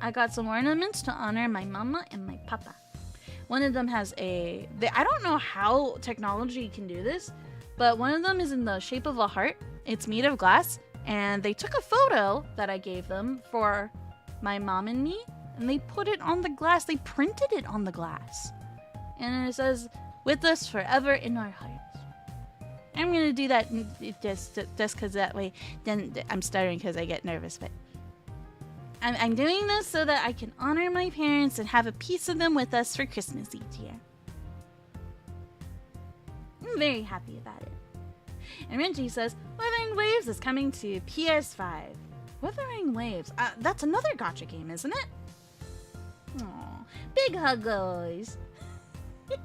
I got some ornaments to honor my mama and my papa. One of them has I don't know how technology can do this, but one of them is in the shape of a heart. It's made of glass, and they took a photo that I gave them for my mom and me, and they put it on the glass. They printed it on the glass. And it says, with us forever in our hearts. I'm going to do that just because that way, then I'm stuttering because I get nervous, but I'm doing this so that I can honor my parents and have a piece of them with us for Christmas each year. I'm very happy about it. And Renji says, Wuthering Waves is coming to PS5. Wuthering Waves? That's another gacha game, isn't it? Aww, big hug, guys. I'm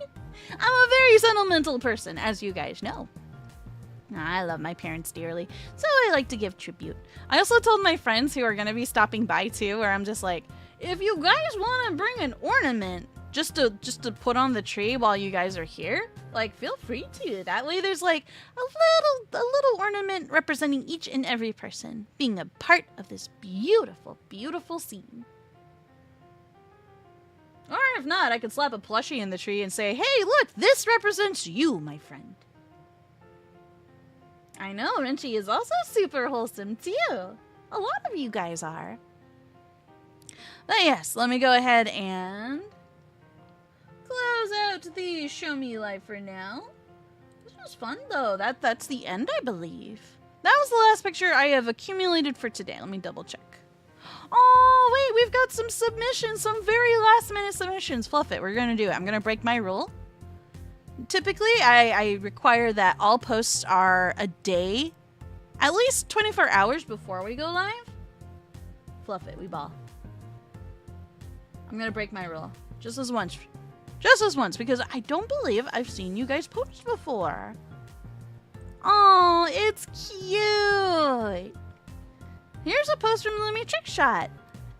a very sentimental person, as you guys know. I love my parents dearly, so I like to give tribute. I also told my friends who are going to be stopping by too, where I'm just like, if you guys want to bring an ornament just to put on the tree while you guys are here, like, feel free to. That way there's like a little ornament representing each and every person being a part of this beautiful, beautiful scene. Or if not, I could slap a plushie in the tree and say, hey, look, this represents you, my friend. I know, Renchi is also super wholesome, too. A lot of you guys are. But yes, let me go ahead and close out the Show Me Life for now. This was fun, though. That's the end, I believe. That was the last picture I have accumulated for today. Let me double check. Oh, wait, we've got some submissions, some very last-minute submissions. Fluff it, we're going to do it. I'm going to break my rule. Typically, I require that all posts are a day, at least 24 hours before we go live. Fluff it, we ball. I'm gonna break my rule. Just this once, because I don't believe I've seen you guys post before. Oh, it's cute. Here's a post from Lumi Trickshot.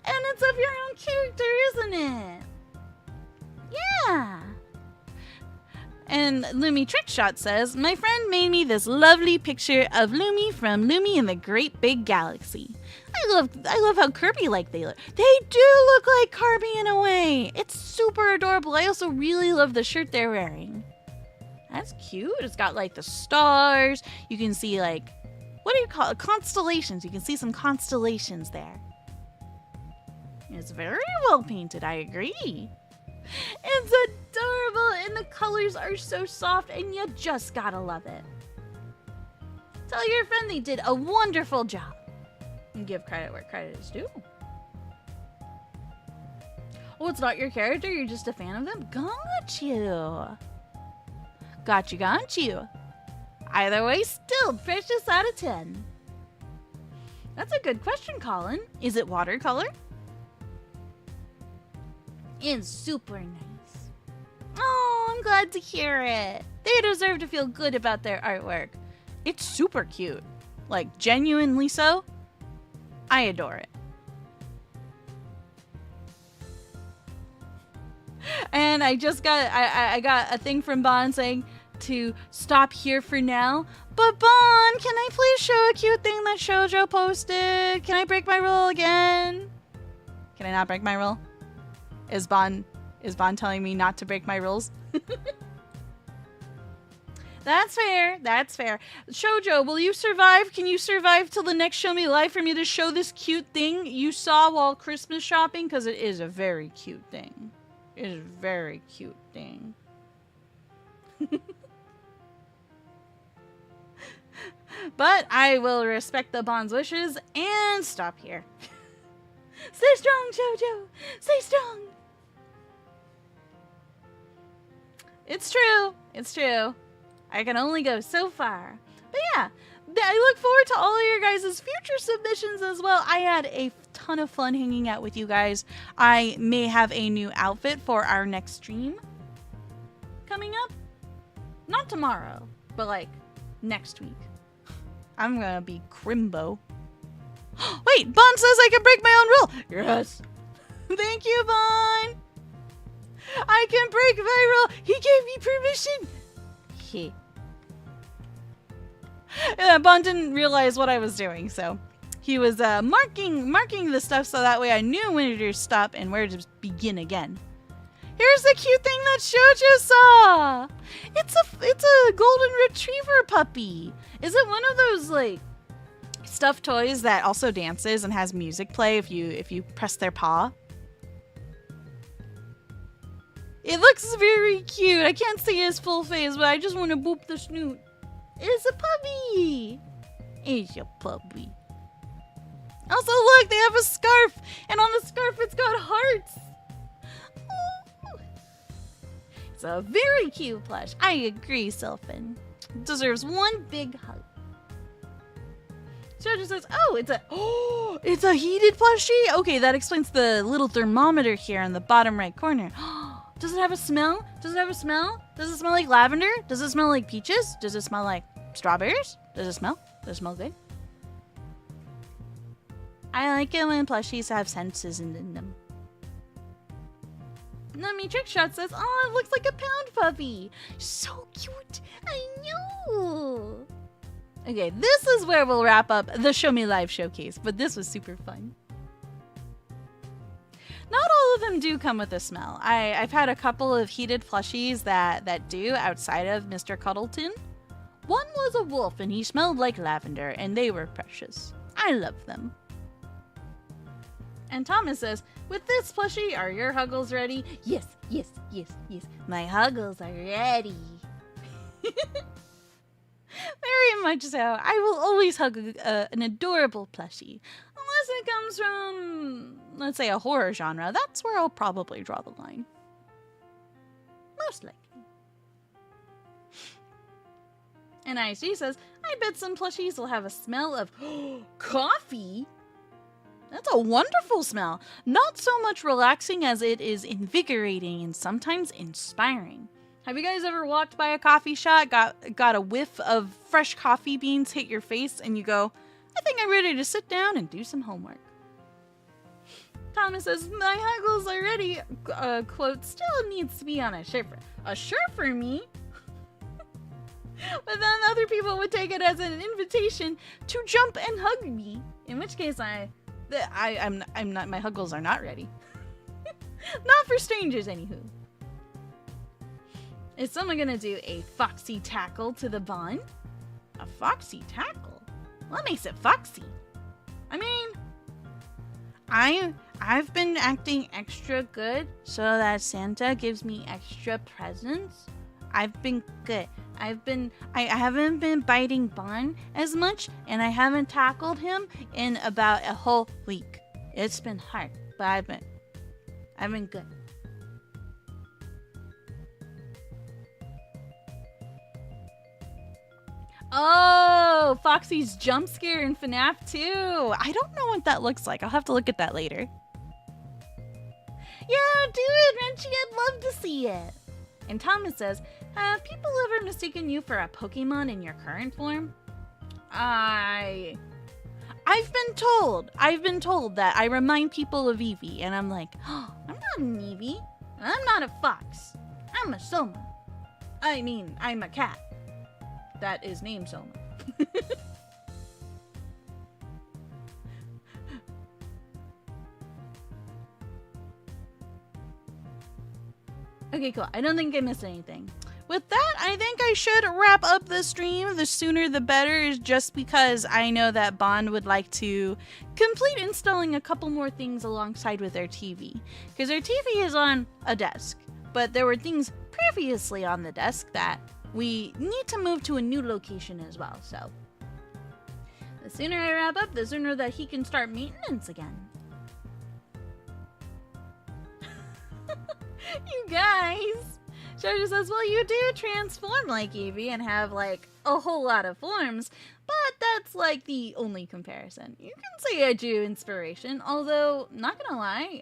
And it's of your own character, isn't it? Yeah. And Lumi Trickshot says, my friend made me this lovely picture of Lumi from Lumi in the Great Big Galaxy. I love how Kirby-like they look. They do look like Kirby in a way. It's super adorable. I also really love the shirt they're wearing. That's cute. It's got like the stars. You can see like, what do you call it? Constellations. You can see some constellations there. It's very well painted, I agree. It's adorable, and the colors are so soft, and you just gotta love it. Tell your friend they did a wonderful job. And give credit where credit is due. Oh, it's not your character? You're just a fan of them? Got you. Got you. Either way, still precious out of 10. That's a good question, Colin. Is it watercolor? It's super nice. Oh, I'm glad to hear it. They deserve to feel good about their artwork. It's super cute. Like, genuinely so. I adore it. And I just got, I got a thing from Bon saying to stop here for now. But Bon, can I please show a cute thing that Shoujo posted? Can I break my rule again? Can I not break my rule? Is Bon telling me not to break my rules? That's fair. That's fair. Shoujo, will you survive? Can you survive till the next Show Me Live for me to show this cute thing you saw while Christmas shopping? Because it is a very cute thing. It is a very cute thing. But I will respect the Bon's wishes and stop here. Stay strong, Shoujo. Stay strong. It's true. It's true. I can only go so far. But yeah, I look forward to all of your guys' future submissions as well. I had a ton of fun hanging out with you guys. I may have a new outfit for our next stream coming up. Not tomorrow, but like next week. I'm gonna be Crimbo. Wait, Bon says I can break my own rule. Yes. Thank you, Bon. I can break my rule. He gave me permission. He. Bon didn't realize what I was doing, so he was marking the stuff so that way I knew when to stop and where to begin again. Here's the cute thing that Shoujo saw. It's a golden retriever puppy. Is it one of those like stuffed toys that also dances and has music play if you press their paw? It looks very cute. I can't see his full face, but I just want to boop the snoot. It's a puppy. It's a puppy. Also, look, they have a scarf, and on the scarf it's got hearts. Oh. It's a very cute plush. I agree, Sylphin. It deserves one big hug. Shoujo says, it's a heated plushie? Okay, that explains the little thermometer here in the bottom right corner. Does it have a smell? Does it smell like lavender? Does it smell like peaches? Does it smell like strawberries? Does it smell good? I like it when plushies have senses in them. Nummy Trick Shot says, oh, it looks like a pound puppy. So cute. I know. Okay, this is where we'll wrap up the Show Me Live showcase, but this was super fun. Not all of them do come with a smell. I've had a couple of heated plushies that do outside of Mr. Cuddleton. One was a wolf and he smelled like lavender and they were precious. I love them. And Thomas says, with this plushie, are your Huggles ready? Yes, yes, yes, yes. My Huggles are ready. Very much so. I will always hug an adorable plushie. Unless it comes from, let's say, a horror genre. That's where I'll probably draw the line. Most likely. And ISG says, I bet some plushies will have a smell of coffee. That's a wonderful smell. Not so much relaxing as it is invigorating and sometimes inspiring. Have you guys ever walked by a coffee shop, got a whiff of fresh coffee beans hit your face, and you go, I think I'm ready to sit down and do some homework. Thomas says, my Huggles are ready, quote, still needs to be on a shirt. A shirt for me? But then other people would take it as an invitation to jump and hug me. In which case I'm not, my Huggles are not ready. Not for strangers, anywho. Is someone gonna do a foxy tackle to the Bon? A foxy tackle? What makes it foxy? I mean, I've been acting extra good so that Santa gives me extra presents. I've been good. I haven't been biting Bon as much, and I haven't tackled him in about a whole week. It's been hard, but I've been good. Oh, Foxy's jump scare in FNAF 2. I don't know what that looks like. I'll have to look at that later. Yeah, do it, Renchi. I'd love to see it. And Thomas says, have people ever mistaken you for a Pokemon in your current form? I've been told that I remind people of Eevee, and I'm like, oh, I'm not an Eevee. I'm not a fox. I'm a Soma. I mean, I'm a cat. That is named Soma. Okay, cool. I don't think I missed anything. With that, I think I should wrap up the stream. The sooner the better, is just because I know that Bond would like to complete installing a couple more things alongside with our TV. Because our TV is on a desk, but there were things previously on the desk that we need to move to a new location as well. So the sooner I wrap up, the sooner that he can start maintenance again. You guys! Shoujo says, well, you do transform like Eevee and have, like, a whole lot of forms, but that's, like, the only comparison. You can say I do inspiration, although, not gonna lie,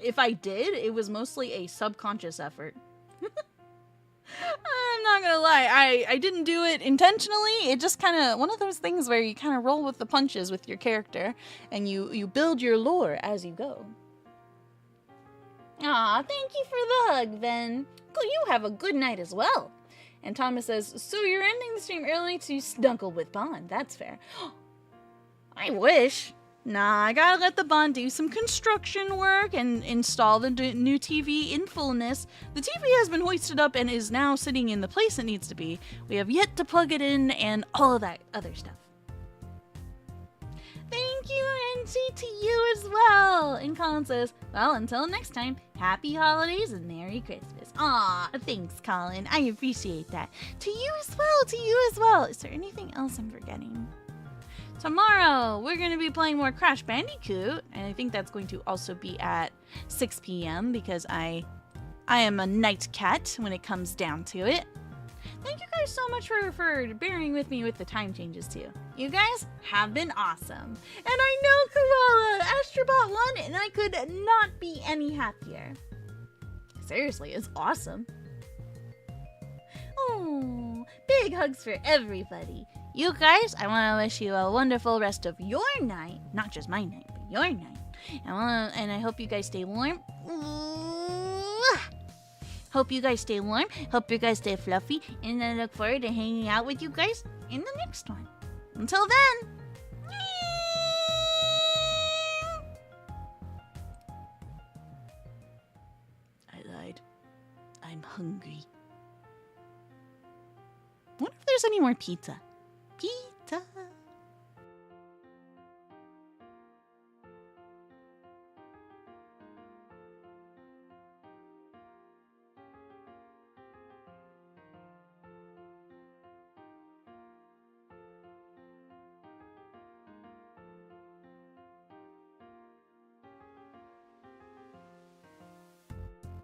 if I did, it was mostly a subconscious effort. I'm not gonna lie, I didn't do it intentionally. It just kind of, one of those things where you kind of roll with the punches with your character, and you build your lore as you go. Aw, thank you for the hug, then. Well, you have a good night as well. And Thomas says, so you're ending the stream early to snuggle with Bond. That's fair. I wish. Nah, I gotta let the Bond do some construction work and install the new TV in fullness. The TV has been hoisted up and is now sitting in the place it needs to be. We have yet to plug it in and all of that other stuff. Thank you, Renchi, to you as well. And Colin says, well, until next time, happy holidays and Merry Christmas. Aw, thanks, Colin. I appreciate that. To you as well, to you as well. Is there anything else I'm forgetting? Tomorrow, we're going to be playing more Crash Bandicoot, and I think that's going to also be at 6 p.m. because I am a night cat when it comes down to it. Thank you guys so much for bearing with me with the time changes too. You guys have been awesome. And I know Koala Astrobot won, and I could not be any happier. Seriously, it's awesome. Oh, big hugs for everybody. You guys, I want to wish you a wonderful rest of your night. Not just my night, but your night. And I hope you guys stay warm. Hope you guys stay warm. Hope you guys stay fluffy. And I look forward to hanging out with you guys in the next one. Until then. I lied. I'm hungry. What if there's any more pizza? Pizza.